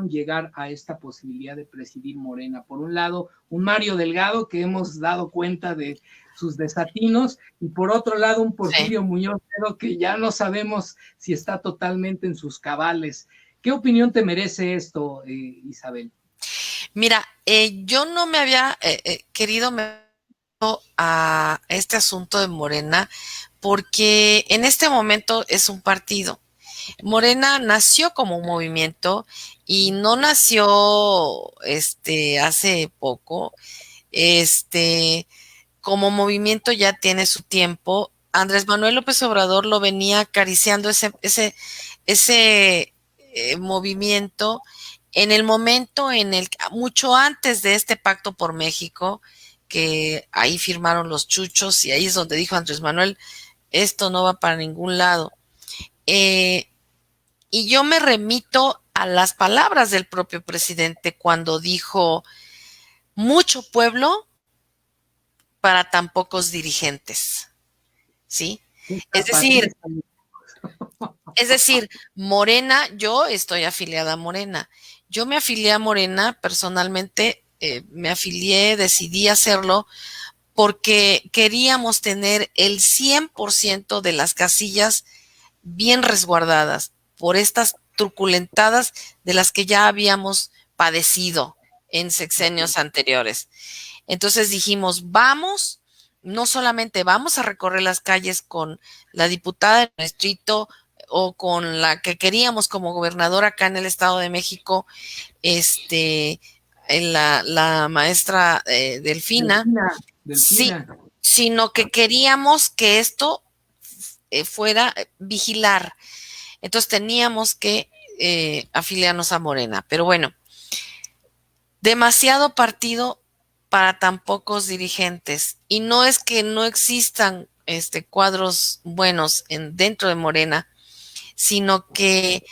llegar a esta posibilidad de presidir Morena. Por un lado, un Mario Delgado, que hemos dado cuenta de sus desatinos, y por otro lado, un Porfirio Muñoz Ledo, que ya no sabemos si está totalmente en sus cabales. ¿Qué opinión te merece esto, Isabel? Mira, yo no me había querido meter a este asunto de Morena porque en este momento es un partido. Morena nació como un movimiento y no nació hace poco. Como movimiento ya tiene su tiempo. Andrés Manuel López Obrador lo venía acariciando ese movimiento en el momento mucho antes de este pacto por México, que ahí firmaron los chuchos y ahí es donde dijo Andrés Manuel, esto no va para ningún lado. Y yo me remito a las palabras del propio presidente cuando dijo, mucho pueblo para tan pocos dirigentes, ¿sí? Es decir, Morena, yo estoy afiliada a Morena. Yo me afilié a Morena personalmente, decidí hacerlo porque queríamos tener el 100% de las casillas bien resguardadas por estas truculentadas de las que ya habíamos padecido en sexenios anteriores. Entonces dijimos, no solamente vamos a recorrer las calles con la diputada del distrito o con la que queríamos como gobernadora acá en el Estado de México, la maestra Delfina, sí, sino que queríamos que esto fuera vigilar. Entonces teníamos que afiliarnos a Morena. Pero bueno, demasiado partido para tan pocos dirigentes. Y no es que no existan cuadros buenos dentro de Morena, sino que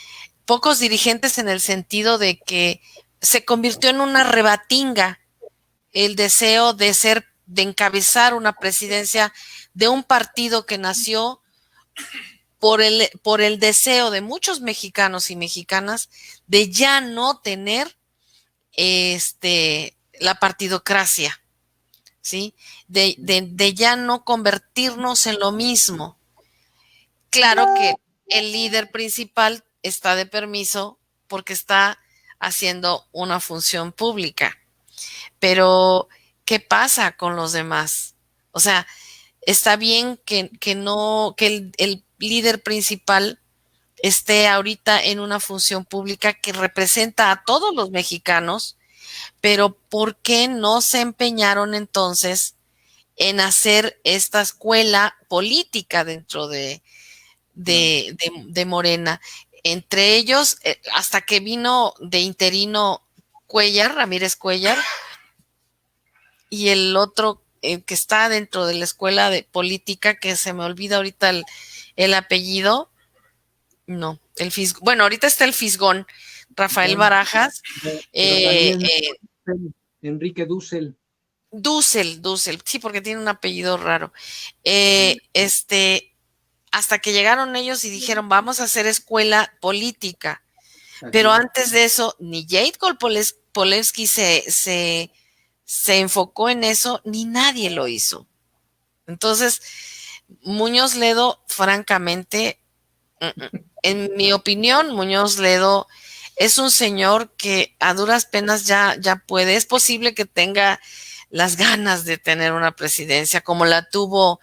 pocos dirigentes en el sentido de que se convirtió en una rebatinga el deseo de encabezar una presidencia de un partido que nació por el deseo de muchos mexicanos y mexicanas de ya no tener la partidocracia, ¿sí? De ya no convertirnos en lo mismo. Claro que el líder principal está de permiso porque está haciendo una función pública, pero ¿qué pasa con los demás? O sea, está bien que el líder principal esté ahorita en una función pública que representa a todos los mexicanos, pero ¿por qué no se empeñaron entonces en hacer esta escuela política dentro de Morena? Entre ellos, hasta que vino de interino Ramírez Cuellar, y el otro que está dentro de la escuela de política, que se me olvida ahorita el apellido. No, bueno, ahorita está el Fisgón, Rafael Bueno, Barajas, pero también eh, Enrique Dussel. Dussel, sí, porque tiene un apellido raro. Hasta que llegaron ellos y dijeron, vamos a hacer escuela política. Pero antes de eso, ni Jade Polewski se enfocó en eso, ni nadie lo hizo. Entonces, Muñoz Ledo, francamente, en mi opinión, Muñoz Ledo es un señor que a duras penas ya puede. Es posible que tenga las ganas de tener una presidencia como la tuvo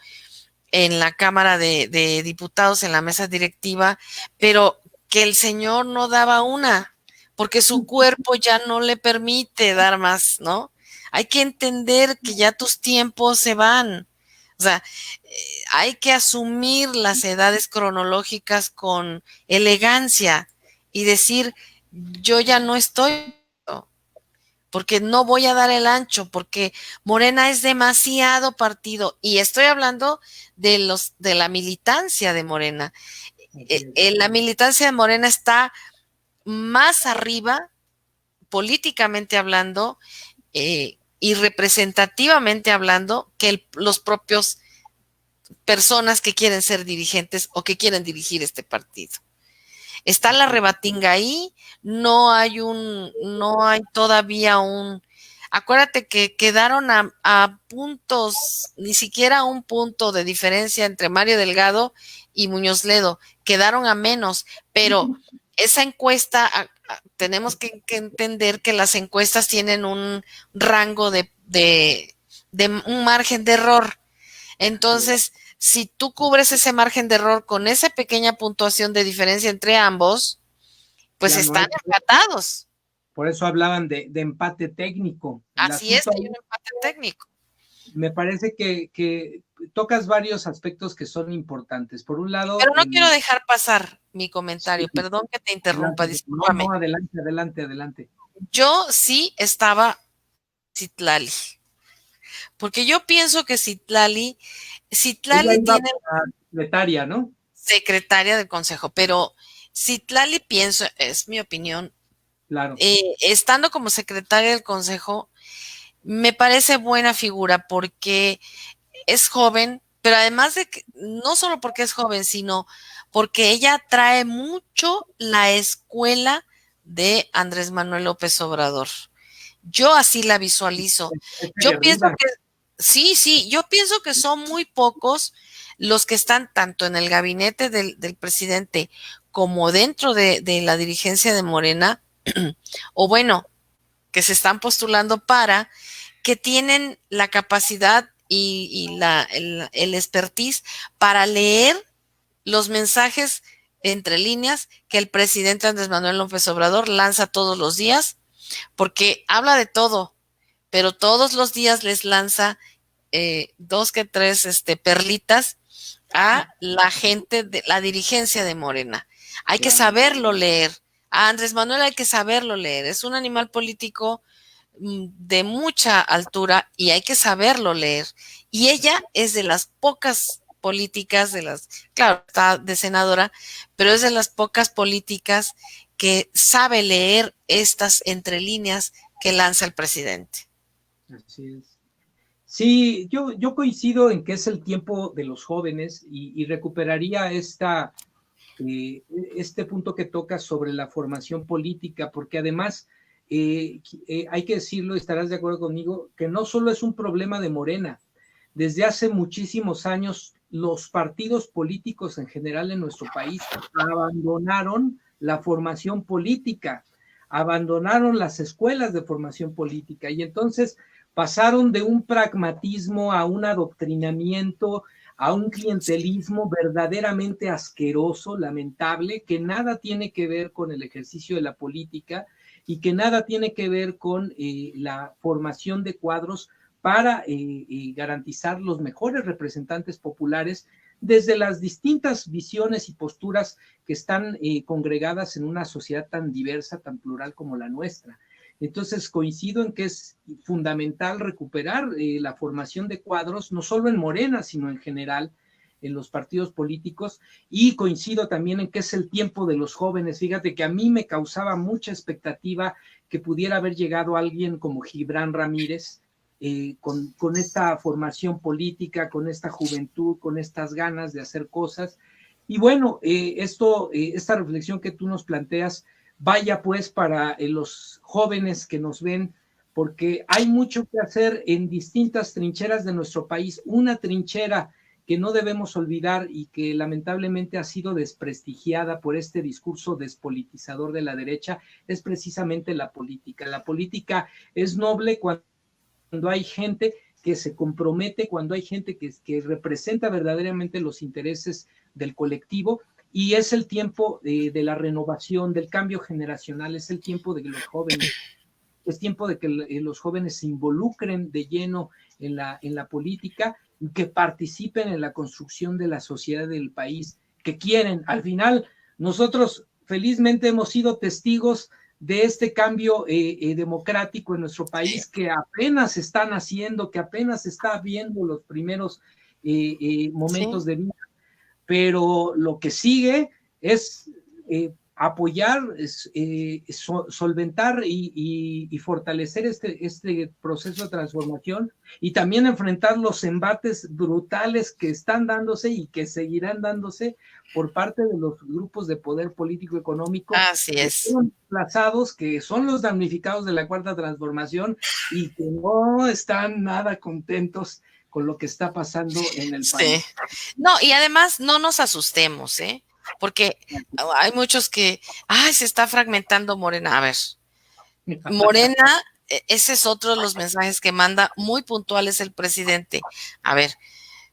en la Cámara de Diputados, en la mesa directiva, pero que el señor no daba una, porque su cuerpo ya no le permite dar más, ¿no? Hay que entender que ya tus tiempos se van. O sea, hay que asumir las edades cronológicas con elegancia y decir, yo ya no estoy, porque no voy a dar el ancho, porque Morena es demasiado partido. Y estoy hablando de la militancia de Morena. La militancia de Morena está más arriba, políticamente hablando, y representativamente hablando, que los propios personas que quieren ser dirigentes o que quieren dirigir este partido. Está la rebatinga ahí, no hay todavía acuérdate que quedaron a puntos, ni siquiera un punto de diferencia entre Mario Delgado y Muñoz Ledo, quedaron a menos, pero esa encuesta, tenemos que entender que las encuestas tienen un rango de un margen de error. Entonces, si tú cubres ese margen de error con esa pequeña puntuación de diferencia entre ambos, pues Ya no están hay, empatados. por eso hablaban de empate técnico. El Así es, asunto, hay un empate técnico. me parece que tocas varios aspectos que son importantes. Por un lado, Pero no quiero dejar pasar mi comentario, sí, perdón que te interrumpa, no, discúlpame. no, adelante, adelante, adelante. Yo sí estaba Citlali, porque yo pienso que Citlali Ella iba tiene a secretaria, ¿no? secretaria del consejo, pero Citlali pienso, es mi opinión, Claro. Estando como secretaria del consejo, me parece buena figura porque es joven, pero además de que, no solo porque es joven, sino porque ella trae mucho la escuela de Andrés Manuel López Obrador. Yo así la visualizo. Yo pienso que, sí, yo pienso que son muy pocos los que están tanto en el gabinete del presidente como dentro de la dirigencia de Morena, o bueno, que se están postulando para, que tienen la capacidad y el expertise para leer los mensajes entre líneas que el presidente Andrés Manuel López Obrador lanza todos los días, porque habla de todo, pero todos los días les lanza dos que tres perlitas a la gente de la dirigencia de Morena. Hay que saberlo leer. A Andrés Manuel hay que saberlo leer. Es un animal político de mucha altura y hay que saberlo leer. Y ella es de las pocas políticas, claro, está de senadora, pero es de las pocas políticas que sabe leer estas entrelíneas que lanza el presidente. Así es. Sí, yo coincido en que es el tiempo de los jóvenes y recuperaría este punto que toca sobre la formación política, porque además hay que decirlo, estarás de acuerdo conmigo, que no solo es un problema de Morena. Desde hace muchísimos años, los partidos políticos en general en nuestro país abandonaron la formación política, abandonaron las escuelas de formación política y entonces pasaron de un pragmatismo a un adoctrinamiento, a un clientelismo verdaderamente asqueroso, lamentable, que nada tiene que ver con el ejercicio de la política y que nada tiene que ver con la formación de cuadros para garantizar los mejores representantes populares desde las distintas visiones y posturas que están congregadas en una sociedad tan diversa, tan plural como la nuestra. Entonces coincido en que es fundamental recuperar la formación de cuadros, no solo en Morena, sino en general en los partidos políticos, y coincido también en que es el tiempo de los jóvenes. Fíjate que a mí me causaba mucha expectativa que pudiera haber llegado alguien como Gibran Ramírez, con esta formación política, con esta juventud, con estas ganas de hacer cosas. Y bueno, esta reflexión que tú nos planteas, vaya pues para los jóvenes que nos ven, porque hay mucho que hacer en distintas trincheras de nuestro país. Una trinchera que no debemos olvidar y que lamentablemente ha sido desprestigiada por este discurso despolitizador de la derecha es precisamente la política. La política es noble cuando hay gente que se compromete, cuando hay gente que representa verdaderamente los intereses del colectivo, y es el tiempo de la renovación, del cambio generacional, es el tiempo de los jóvenes. Es tiempo de que los jóvenes se involucren de lleno en la política, que participen en la construcción de la sociedad del país, que quieren. Al final, nosotros felizmente hemos sido testigos de este cambio democrático en nuestro país, que apenas están haciendo, que apenas está viendo los primeros momentos de vida, pero lo que sigue es apoyar, solventar y fortalecer este proceso de transformación, y también enfrentar los embates brutales que están dándose y que seguirán dándose por parte de los grupos de poder político económico. Así es. Que son desplazados, que son los damnificados de la Cuarta Transformación y que no están nada contentos con lo que está pasando en el país. No, y además no nos asustemos, porque hay muchos que, se está fragmentando Morena. A ver, Morena, ese es otro de los mensajes que manda muy puntuales el presidente. A ver,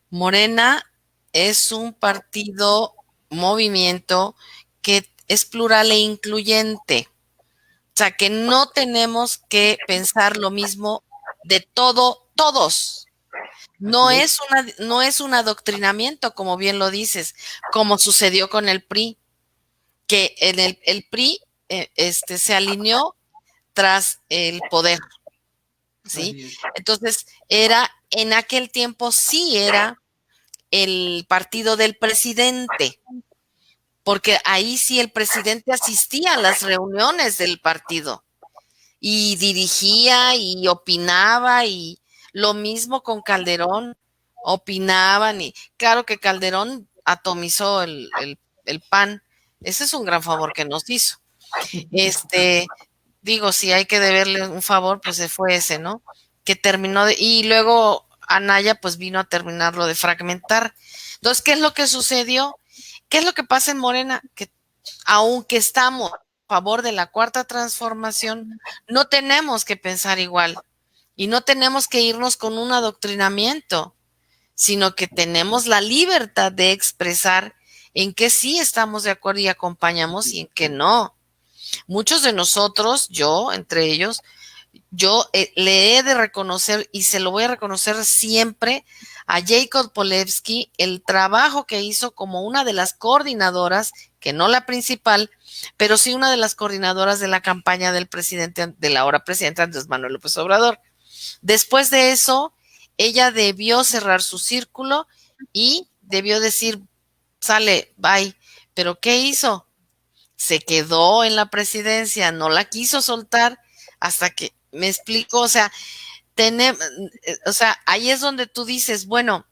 Morena es un partido, movimiento que es plural e incluyente. O sea, que no tenemos que pensar lo mismo de todos. No es un adoctrinamiento, como bien lo dices, como sucedió con el PRI, que en el PRI se alineó tras el poder, ¿sí? Entonces, en aquel tiempo sí era el partido del presidente, porque ahí sí el presidente asistía a las reuniones del partido y dirigía y opinaba, y lo mismo con Calderón, opinaban, y claro que Calderón atomizó el PAN. Ese es un gran favor que nos hizo. Digo, si hay que deberle un favor, pues se fue ese, ¿no? Que terminó y luego Anaya pues vino a terminarlo de fragmentar. Entonces, ¿qué es lo que sucedió? ¿Qué es lo que pasa en Morena? Que aunque estamos a favor de la Cuarta Transformación, no tenemos que pensar igual y no tenemos que irnos con un adoctrinamiento, sino que tenemos la libertad de expresar en qué sí estamos de acuerdo y acompañamos y en qué no. Muchos de nosotros, yo entre ellos, yo le he de reconocer, y se lo voy a reconocer siempre, a Jacob Polewski, el trabajo que hizo como una de las coordinadoras, que no la principal, pero sí una de las coordinadoras de la campaña del presidente, del ahora presidente Andrés Manuel López Obrador. Después de eso, ella debió cerrar su círculo y debió decir, sale, bye. ¿Pero qué hizo? Se quedó en la presidencia, no la quiso soltar hasta que, me explico, o sea, ahí es donde tú dices, bueno,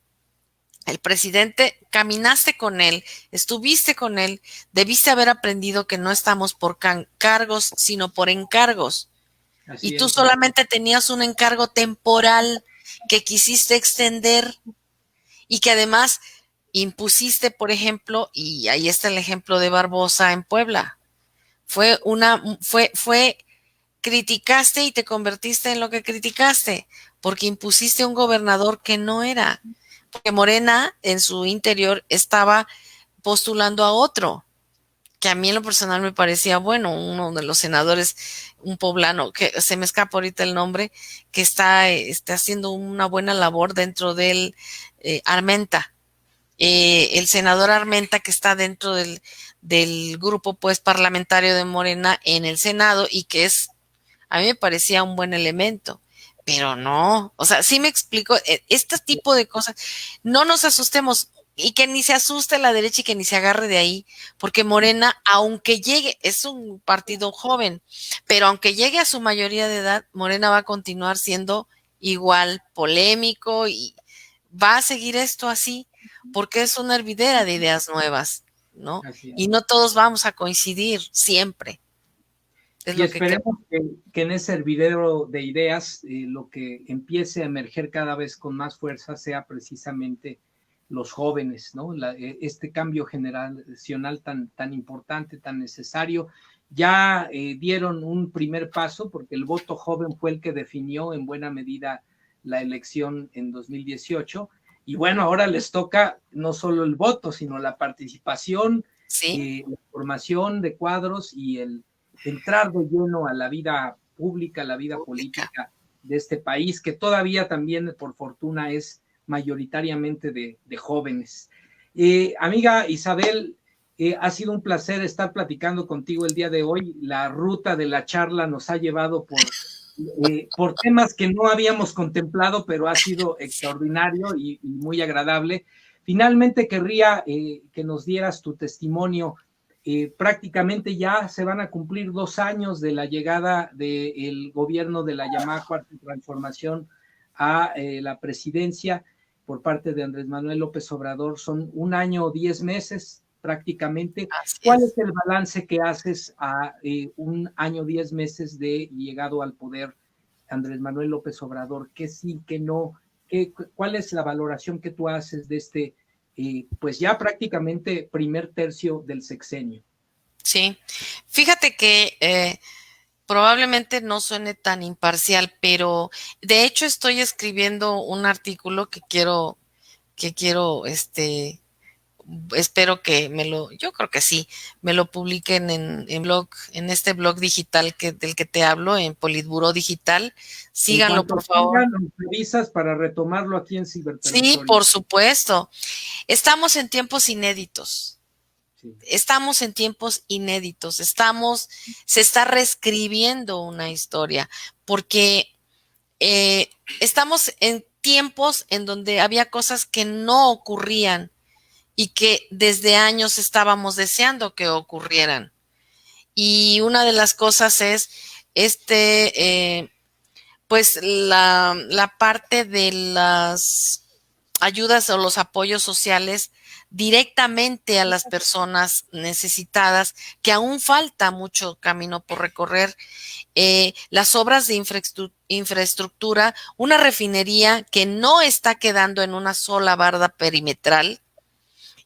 el presidente, caminaste con él, estuviste con él, debiste haber aprendido que no estamos por cargos, sino por encargos. Y tú solamente tenías un encargo temporal que quisiste extender y que además impusiste, por ejemplo, y ahí está el ejemplo de Barbosa en Puebla. Criticaste y te convertiste en lo que criticaste, porque impusiste un gobernador que no era, porque Morena en su interior estaba postulando a otro, que a mí en lo personal me parecía bueno, uno de los senadores, un poblano, que se me escapa ahorita el nombre, que está haciendo una buena labor dentro del Armenta. El senador Armenta, que está dentro del grupo pues parlamentario de Morena en el Senado y que es a mí me parecía un buen elemento, pero no, o sea, sí me explico, este tipo de cosas, no nos asustemos y que ni se asuste la derecha y que ni se agarre de ahí, porque Morena, aunque llegue, es un partido joven, pero aunque llegue a su mayoría de edad, Morena va a continuar siendo igual polémico y va a seguir esto así, porque es una hervidera de ideas nuevas, ¿no? Así Y es. no todos vamos a coincidir siempre. Es Y lo que creo. esperemos que en ese hervidero de ideas lo que empiece a emerger cada vez con más fuerza sea precisamente los jóvenes, ¿no? Este cambio generacional tan importante, tan necesario. Ya dieron un primer paso porque el voto joven fue el que definió en buena medida la elección en 2018. Y bueno, ahora les toca no solo el voto, sino la participación, Sí, la formación de cuadros y el entrar de lleno a la vida pública, a la vida pública. política de este país, que todavía también, por fortuna, es mayoritariamente de jóvenes. Amiga Isabel, ha sido un placer estar platicando contigo el día de hoy. La ruta de la charla nos ha llevado por temas que no habíamos contemplado, pero ha sido extraordinario y muy agradable. Finalmente, querría que nos dieras tu testimonio. Prácticamente ya se van a cumplir 2 años de la llegada del gobierno de la llamada Cuarta Transformación a la presidencia por parte de Andrés Manuel López Obrador. Son 1 año 10 meses prácticamente. Así ¿Cuál es es. el balance que haces a 1 año 10 meses de llegado al poder Andrés Manuel López Obrador? ¿Qué sí, qué no? ¿Cuál es la valoración que tú haces de este, pues ya prácticamente primer tercio del sexenio? Sí. Fíjate que probablemente no suene tan imparcial, pero de hecho estoy escribiendo un artículo que quiero, espero que yo creo que sí, me lo publiquen en este blog digital del que te hablo, en Politburó Digital. En Síganlo, cuanto por favor. tengan, nos revisas para retomarlo aquí en Sí, Ciberterritorio. por supuesto. Estamos en tiempos inéditos. Sí, Estamos en tiempos inéditos. Se está reescribiendo una historia, porque estamos en tiempos en donde había cosas que no ocurrían y que desde años estábamos deseando que ocurrieran. Y una de las cosas es pues la parte de las ayudas o los apoyos sociales directamente a las personas necesitadas, que aún falta mucho camino por recorrer. Las obras de infraestructura, una refinería que no está quedando en una sola barda perimetral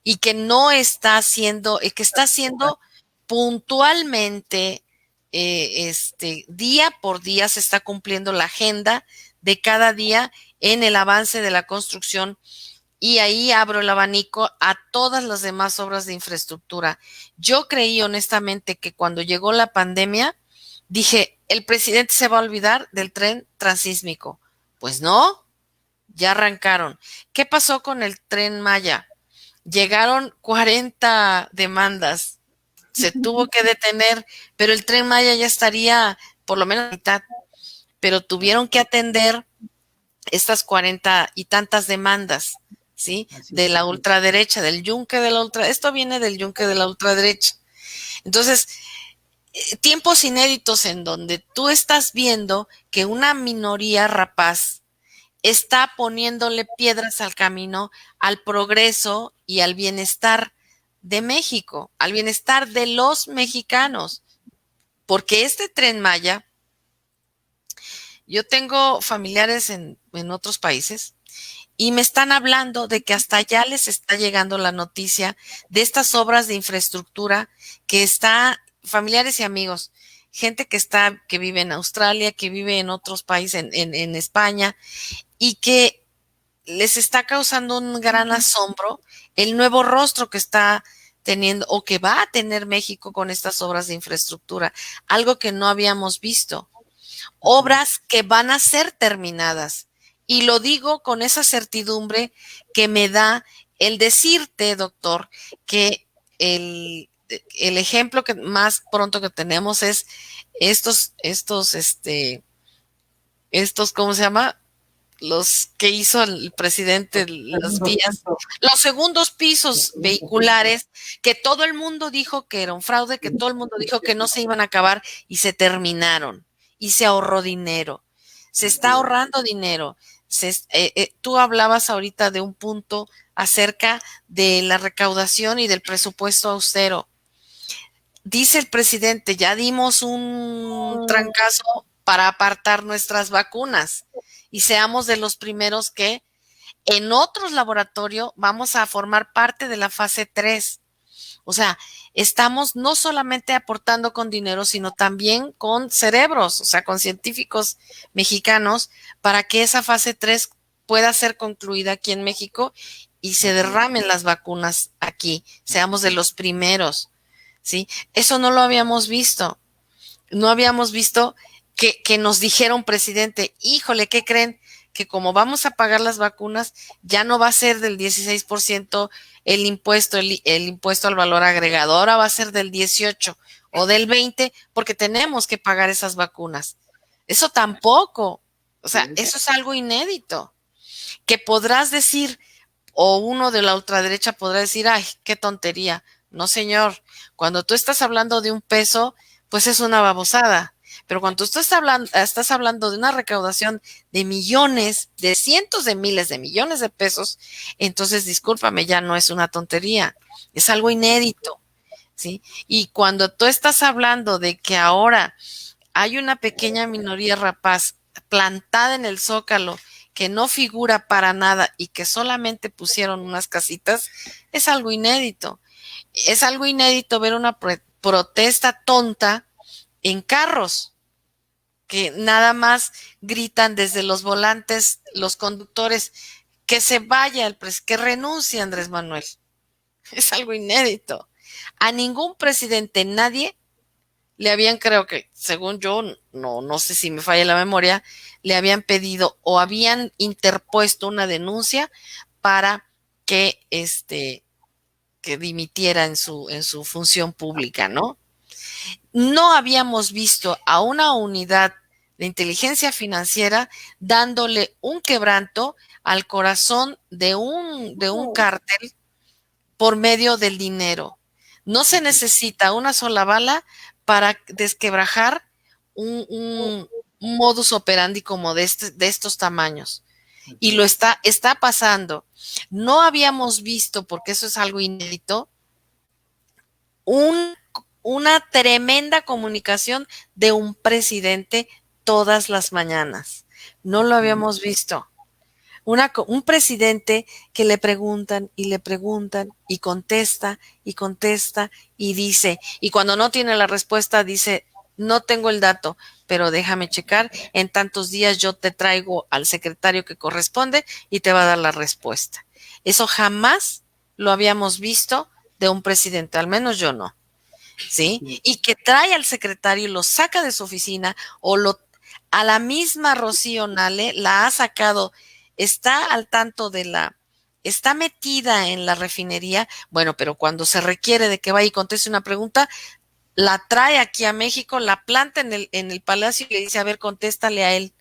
y que no está haciendo, que está haciendo puntualmente, día por día se está cumpliendo la agenda de cada día en el avance de la construcción, y ahí abro el abanico a todas las demás obras de infraestructura. Yo creí honestamente que cuando llegó la pandemia, dije, el presidente se va a olvidar del tren transísmico. Pues no, ya arrancaron. ¿Qué pasó con el tren Maya? Llegaron 40 demandas, se tuvo que detener, pero el tren Maya ya estaría por lo menos a mitad, pero tuvieron que atender estas 40 y tantas demandas, ¿sí? así De es. la ultraderecha, del yunque de la ultraderecha. Esto viene del yunque de la ultraderecha. Entonces, tiempos inéditos en donde tú estás viendo que una minoría rapaz está poniéndole piedras al camino, al progreso y al bienestar de México, al bienestar de los mexicanos. Porque este tren Maya, yo tengo familiares en otros países y me están hablando de que hasta allá les está llegando la noticia de estas obras de infraestructura que está, familiares y amigos, gente que vive en Australia, que vive en otros países, en España, y que les está causando un gran asombro el nuevo rostro que está teniendo o que va a tener México con estas obras de infraestructura, algo que no habíamos visto, obras que van a ser terminadas. Y lo digo con esa certidumbre que me da el decirte, doctor, que el ejemplo que más pronto que tenemos es ¿cómo se llama? Los que hizo el presidente, los segundos pisos vehiculares, que todo el mundo dijo que era un fraude, que todo el mundo dijo que no se iban a acabar y se terminaron y se ahorró dinero. Se está ahorrando dinero. Tú hablabas ahorita de un punto acerca de la recaudación y del presupuesto austero. Dice el presidente, ya dimos un trancazo para apartar nuestras vacunas y seamos de los primeros que en otros laboratorios vamos a formar parte de la fase 3. O sea, estamos no solamente aportando con dinero, sino también con cerebros, o sea, con científicos mexicanos, para que esa fase 3 pueda ser concluida aquí en México y se derramen las vacunas aquí, seamos de los primeros, ¿sí? Eso no lo habíamos visto. No habíamos visto que nos dijera un presidente, híjole, ¿qué creen? Que como vamos a pagar las vacunas, ya no va a ser del 16% el impuesto al valor agregado, ahora va a ser del 18 o del 20 porque tenemos que pagar esas vacunas. Eso tampoco, o sea, eso es algo inédito, que podrás decir, o uno de la ultraderecha podrá decir, ay, qué tontería. No, señor, cuando tú estás hablando de un peso, pues es una babosada. Pero cuando tú estás hablando de una recaudación de millones, de cientos de miles de millones de pesos, entonces discúlpame, ya no es una tontería, es algo inédito, ¿sí? Y cuando tú estás hablando de que ahora hay una pequeña minoría rapaz plantada en el Zócalo que no figura para nada y que solamente pusieron unas casitas, es algo inédito. Es algo inédito ver una protesta tonta en carros, que nada más gritan desde los volantes los conductores que se vaya que renuncie Andrés Manuel. Es algo inédito. A ningún presidente, nadie le habían, creo que, según yo, no sé si me falla la memoria, le habían pedido o habían interpuesto una denuncia para que que dimitiera en su función pública, ¿no? No habíamos visto a una unidad de inteligencia financiera dándole un quebranto al corazón de un cártel por medio del dinero. No se necesita una sola bala para desquebrajar un modus operandi como de estos tamaños. Y lo está pasando. No habíamos visto, porque eso es algo inédito, una tremenda comunicación de un presidente todas las mañanas. No lo habíamos visto. Un presidente que le preguntan y contesta y dice, y cuando no tiene la respuesta dice, no tengo el dato, pero déjame checar, en tantos días yo te traigo al secretario que corresponde y te va a dar la respuesta. Eso jamás lo habíamos visto de un presidente, al menos yo no. ¿Sí? Y que trae al secretario y lo saca de su oficina a la misma Rocío Nale la ha sacado, está al tanto está metida en la refinería, bueno, pero cuando se requiere de que vaya y conteste una pregunta, la trae aquí a México, la planta en el palacio y le dice, a ver, contéstale a él.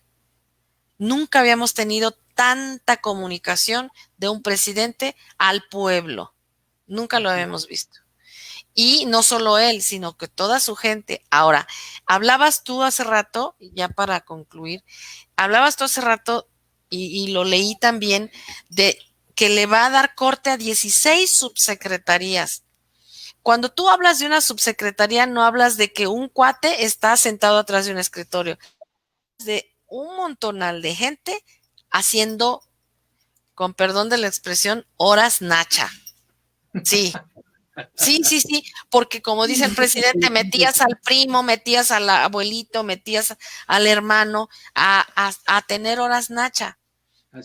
Nunca habíamos tenido tanta comunicación de un presidente al pueblo. Nunca lo habíamos visto. Y no solo él, sino que toda su gente. Ahora, hablabas tú hace rato, ya para concluir, y lo leí también, de que le va a dar corte a 16 subsecretarías. Cuando tú hablas de una subsecretaría, no hablas de que un cuate está sentado atrás de un escritorio, de un montonal de gente haciendo, con perdón de la expresión, horas nacha. Sí. Sí, porque como dice el presidente, metías al primo, metías al abuelito, metías al hermano a tener horas nacha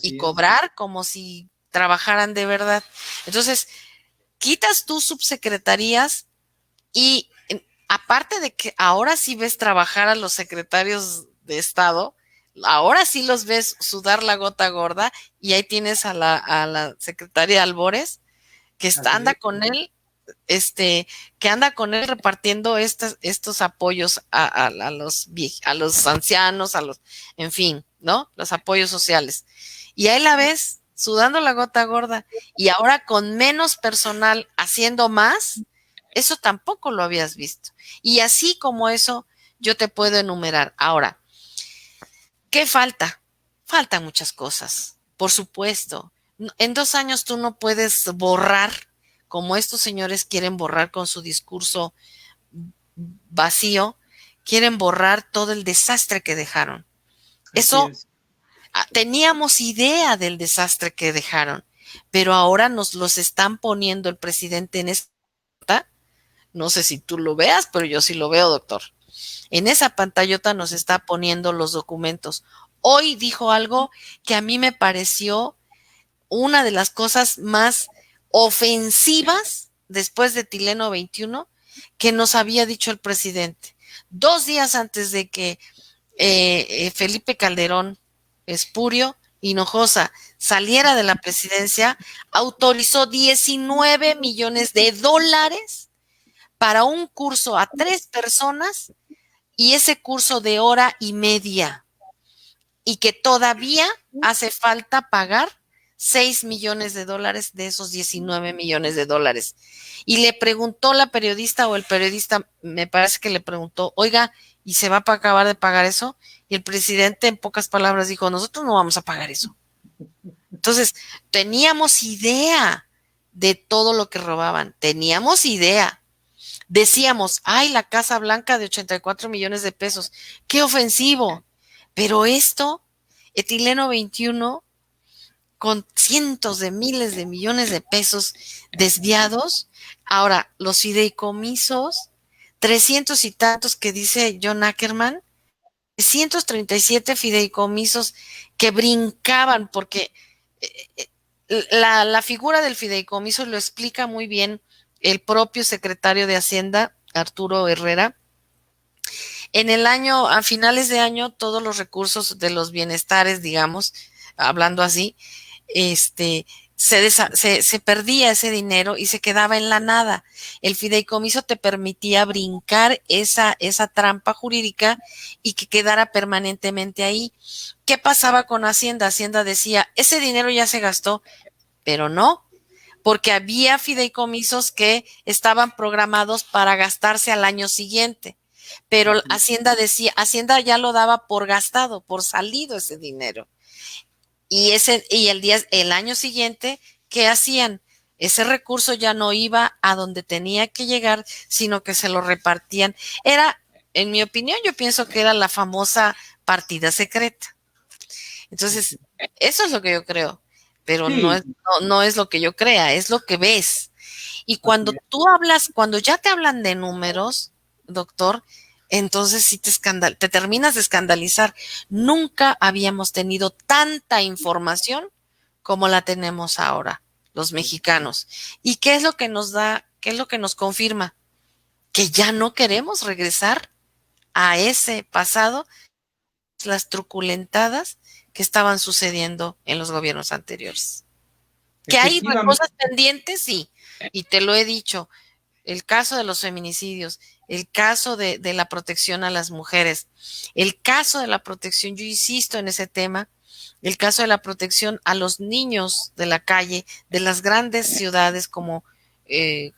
y cobrar como si trabajaran de verdad. Entonces, quitas tus subsecretarías y aparte de que ahora sí ves trabajar a los secretarios de Estado, ahora sí los ves sudar la gota gorda y ahí tienes a la secretaria Albores que anda con él que anda con él repartiendo estos apoyos a los ancianos, en fin, ¿no? Los apoyos sociales. Y ahí la ves sudando la gota gorda y ahora con menos personal haciendo más, eso tampoco lo habías visto. Y así como eso, yo te puedo enumerar. Ahora, ¿qué falta? Faltan muchas cosas, por supuesto. En 2 años tú no puedes borrar, como estos señores quieren borrar con su discurso vacío, quieren borrar todo el desastre que dejaron. Eso, teníamos idea del desastre que dejaron, pero ahora nos los están poniendo el presidente en esta, no sé si tú lo veas, pero yo sí lo veo, doctor. En esa pantallota nos está poniendo los documentos. Hoy dijo algo que a mí me pareció una de las cosas más ofensivas después de Tileno 21 que nos había dicho el presidente. 2 días antes de que Felipe Calderón Espurio Hinojosa saliera de la presidencia, autorizó 19 millones de dólares para un curso a 3 personas y ese curso de hora y media, y que todavía hace falta pagar 6 millones de dólares de esos 19 millones de dólares. Y le preguntó la periodista, o el periodista, me parece que le preguntó, oiga, ¿y se va a acabar de pagar eso? Y el presidente en pocas palabras dijo, nosotros no vamos a pagar eso. Entonces, teníamos idea de todo lo que robaban, teníamos idea. Decíamos, ay, la Casa Blanca de 84 millones de pesos, qué ofensivo. Pero esto, etileno 21, con cientos de miles de millones de pesos desviados, ahora los fideicomisos, 300 y tantos que dice John Ackerman, 337 fideicomisos que brincaban, porque la figura del fideicomiso lo explica muy bien el propio secretario de Hacienda, Arturo Herrera. En el año, a finales de año, todos los recursos de los bienestares, digamos, hablando así, se perdía ese dinero y se quedaba en la nada. El fideicomiso te permitía brincar esa trampa jurídica y que quedara permanentemente ahí. ¿Qué pasaba con Hacienda? Hacienda decía, ese dinero ya se gastó, pero no, porque había fideicomisos que estaban programados para gastarse al año siguiente. Pero Hacienda decía, Hacienda ya lo daba por gastado, por salido ese dinero. Y el año siguiente, ¿qué hacían? Ese recurso ya no iba a donde tenía que llegar, sino que se lo repartían. Era, en mi opinión, yo pienso que era la famosa partida secreta. Entonces, eso es lo que yo creo, pero Sí. no es lo que yo crea, es lo que ves. Y cuando tú hablas, cuando ya te hablan de números, doctor, entonces sí te terminas de escandalizar. Nunca habíamos tenido tanta información como la tenemos ahora, los mexicanos. ¿Y qué es lo que nos da, qué es lo que nos confirma? Que ya no queremos regresar a ese pasado, las truculentadas que estaban sucediendo en los gobiernos anteriores. Que hay cosas pendientes, sí, y te lo he dicho, el caso de los feminicidios, el caso de la protección a las mujeres, el caso de la protección, yo insisto en ese tema, el caso de la protección a los niños de la calle, de las grandes ciudades como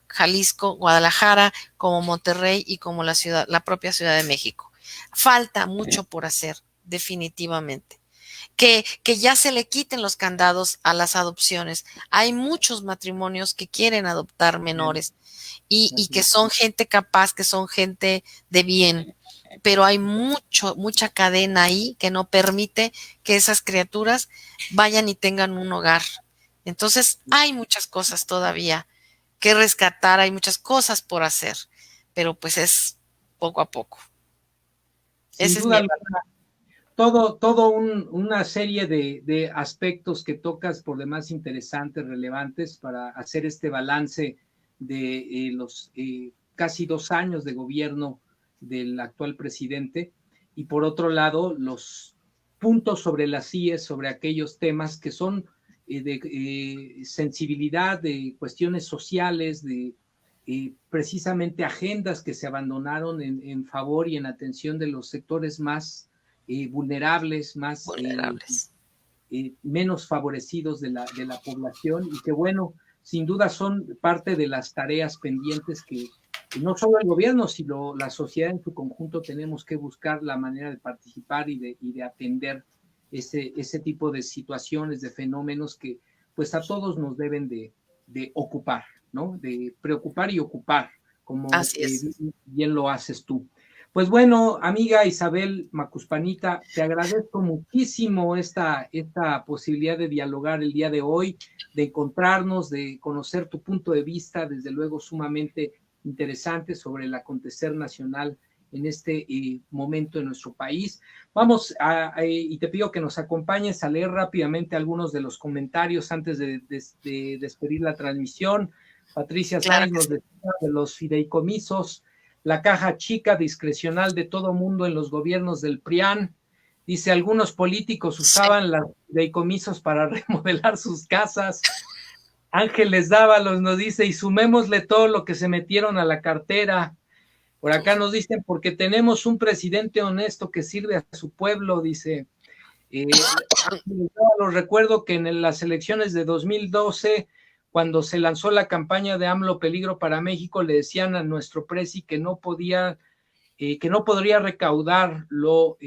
Jalisco, Guadalajara, como Monterrey y como la propia Ciudad de México. Falta mucho por hacer, definitivamente. Que ya se le quiten los candados a las adopciones. Hay muchos matrimonios que quieren adoptar menores y que son gente capaz, que son gente de bien, pero hay mucha cadena ahí que no permite que esas criaturas vayan y tengan un hogar. Entonces, hay muchas cosas todavía que rescatar, hay muchas cosas por hacer, pero pues es poco a poco. Sin duda alguna, todo una serie de aspectos que tocas por demás interesantes, relevantes para hacer este balance de los casi 2 años de gobierno del actual presidente, y por otro lado los puntos sobre las IES, sobre aquellos temas que son de sensibilidad, de cuestiones sociales, de precisamente agendas que se abandonaron en favor y en atención de los sectores más vulnerables, más menos favorecidos de la población, y que bueno, sin duda son parte de las tareas pendientes que no solo el gobierno, sino la sociedad en su conjunto tenemos que buscar la manera de participar y de atender ese tipo de situaciones, de fenómenos que pues a todos nos deben de ocupar, ¿no? De preocupar y ocupar, como bien lo haces tú. Pues bueno, amiga Isabel Macuspanita, te agradezco muchísimo esta posibilidad de dialogar el día de hoy, de encontrarnos, de conocer tu punto de vista, desde luego sumamente interesante sobre el acontecer nacional en este momento en nuestro país. Vamos y te pido que nos acompañes a leer rápidamente algunos de los comentarios antes de despedir la transmisión. Patricia Sáenz nos decía de los fideicomisos, la caja chica discrecional de todo mundo en los gobiernos del PRIAN. Dice, algunos políticos usaban los fideicomisos para remodelar sus casas. Ángeles Dávalos nos dice, y sumémosle todo lo que se metieron a la cartera. Por acá nos dicen, porque tenemos un presidente honesto que sirve a su pueblo, dice. Los recuerdo que en las elecciones de 2012, cuando se lanzó la campaña de AMLO Peligro para México, le decían a nuestro presi que no podría recaudar, lo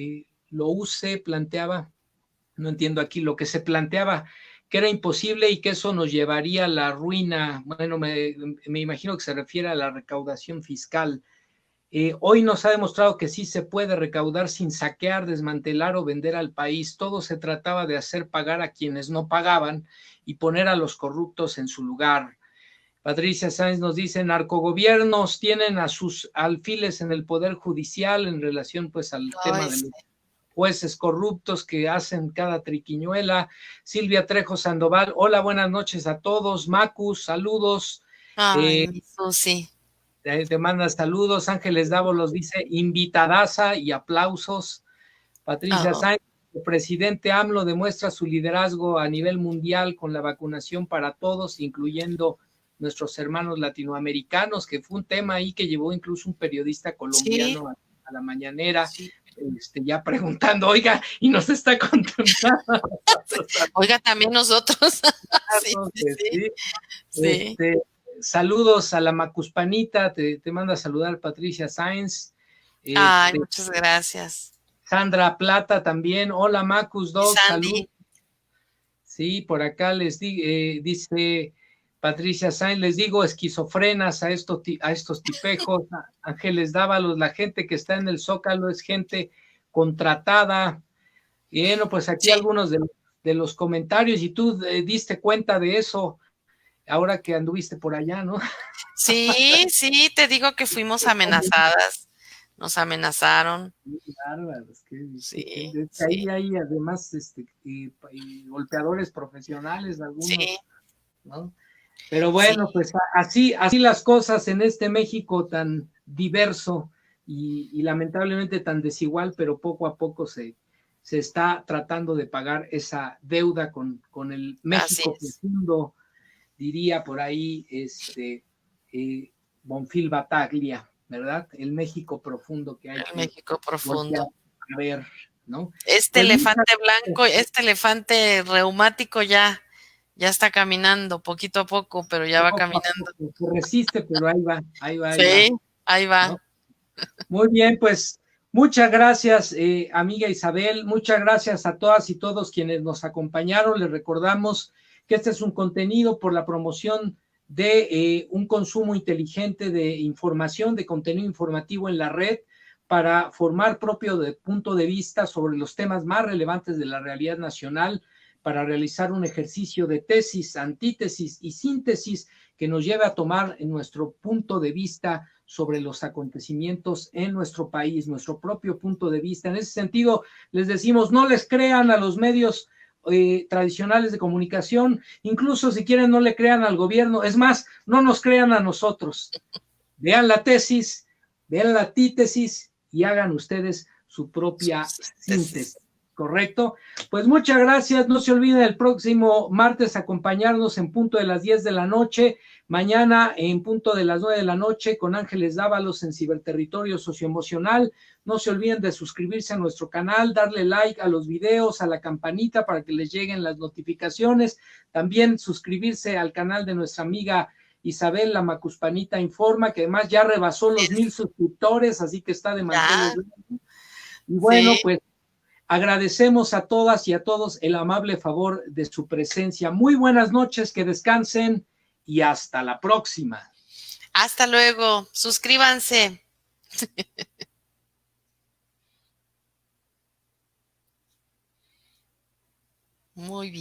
planteaba, no entiendo aquí, lo que se planteaba, que era imposible y que eso nos llevaría a la ruina. Bueno, me imagino que se refiere a la recaudación fiscal. Hoy nos ha demostrado que sí se puede recaudar sin saquear, desmantelar o vender al país. Todo se trataba de hacer pagar a quienes no pagaban y poner a los corruptos en su lugar. Patricia Sáenz nos dice, narcogobiernos tienen a sus alfiles en el Poder Judicial en relación pues al tema de los jueces corruptos que hacen cada triquiñuela. Silvia Trejo Sandoval, hola, buenas noches a todos. Macus, saludos. Ay, Susi. Te manda saludos. Ángeles Dávalos dice, invitadaza y aplausos. Patricia Sáenz, el presidente AMLO demuestra su liderazgo a nivel mundial con la vacunación para todos, incluyendo nuestros hermanos latinoamericanos, que fue un tema ahí que llevó incluso un periodista colombiano a la mañanera, ya preguntando, oiga, y nos está contando. Oiga, también nosotros. Saludos a la Macuspanita, te manda a saludar Patricia Sáenz. Muchas gracias. Sandra Plata también, hola Macus, saludos. Sí, por acá les dice Patricia Sáenz, les digo esquizofrenas a estos tipejos. Ángeles Dávalos, la gente que está en el Zócalo es gente contratada. Y bueno, pues aquí algunos de los comentarios, y tú diste cuenta de eso ahora que anduviste por allá, ¿no? Sí, te digo que fuimos amenazadas, nos amenazaron. Bárbaros, ahí hay además golpeadores profesionales, algunos, ¿no? Pero bueno, pues así las cosas en este México tan diverso y lamentablemente tan desigual, pero poco a poco se está tratando de pagar esa deuda con el México profundo, diría por ahí Bonfil Bataglia, ¿verdad? El México profundo que hay. El México profundo. A ver, ¿no? Elefante blanco, elefante reumático ya está caminando poquito a poco, pero ya va caminando. Se resiste, pero ahí va. Ahí va. ¿No? Muy bien, pues muchas gracias, amiga Isabel, muchas gracias a todas y todos quienes nos acompañaron. Les recordamos que este es un contenido por la promoción de un consumo inteligente de información, de contenido informativo en la red, para formar propio punto de vista sobre los temas más relevantes de la realidad nacional, para realizar un ejercicio de tesis, antítesis y síntesis que nos lleve a tomar en nuestro punto de vista sobre los acontecimientos en nuestro país, nuestro propio punto de vista. En ese sentido, les decimos, no les crean a los medios tradicionales de comunicación, incluso si quieren no le crean al gobierno, es más, no nos crean a nosotros. Vean la tesis, vean la antítesis y hagan ustedes su propia síntesis. ¿Correcto? Pues muchas gracias. No se olviden el próximo martes acompañarnos en punto de las 10 de la noche Mañana en punto de las 9 de la noche con Ángeles Dávalos en Ciberterritorio Socioemocional. No se olviden de suscribirse a nuestro canal, darle like a los videos, a la campanita para que les lleguen las notificaciones. También suscribirse al canal de nuestra amiga Isabel La Macuspanita Informa, que además ya rebasó los 1000 suscriptores, así que está de manteles largos. Y bueno, pues agradecemos a todas y a todos el amable favor de su presencia. Muy buenas noches, que descansen y hasta la próxima. Hasta luego. Suscríbanse. Muy bien.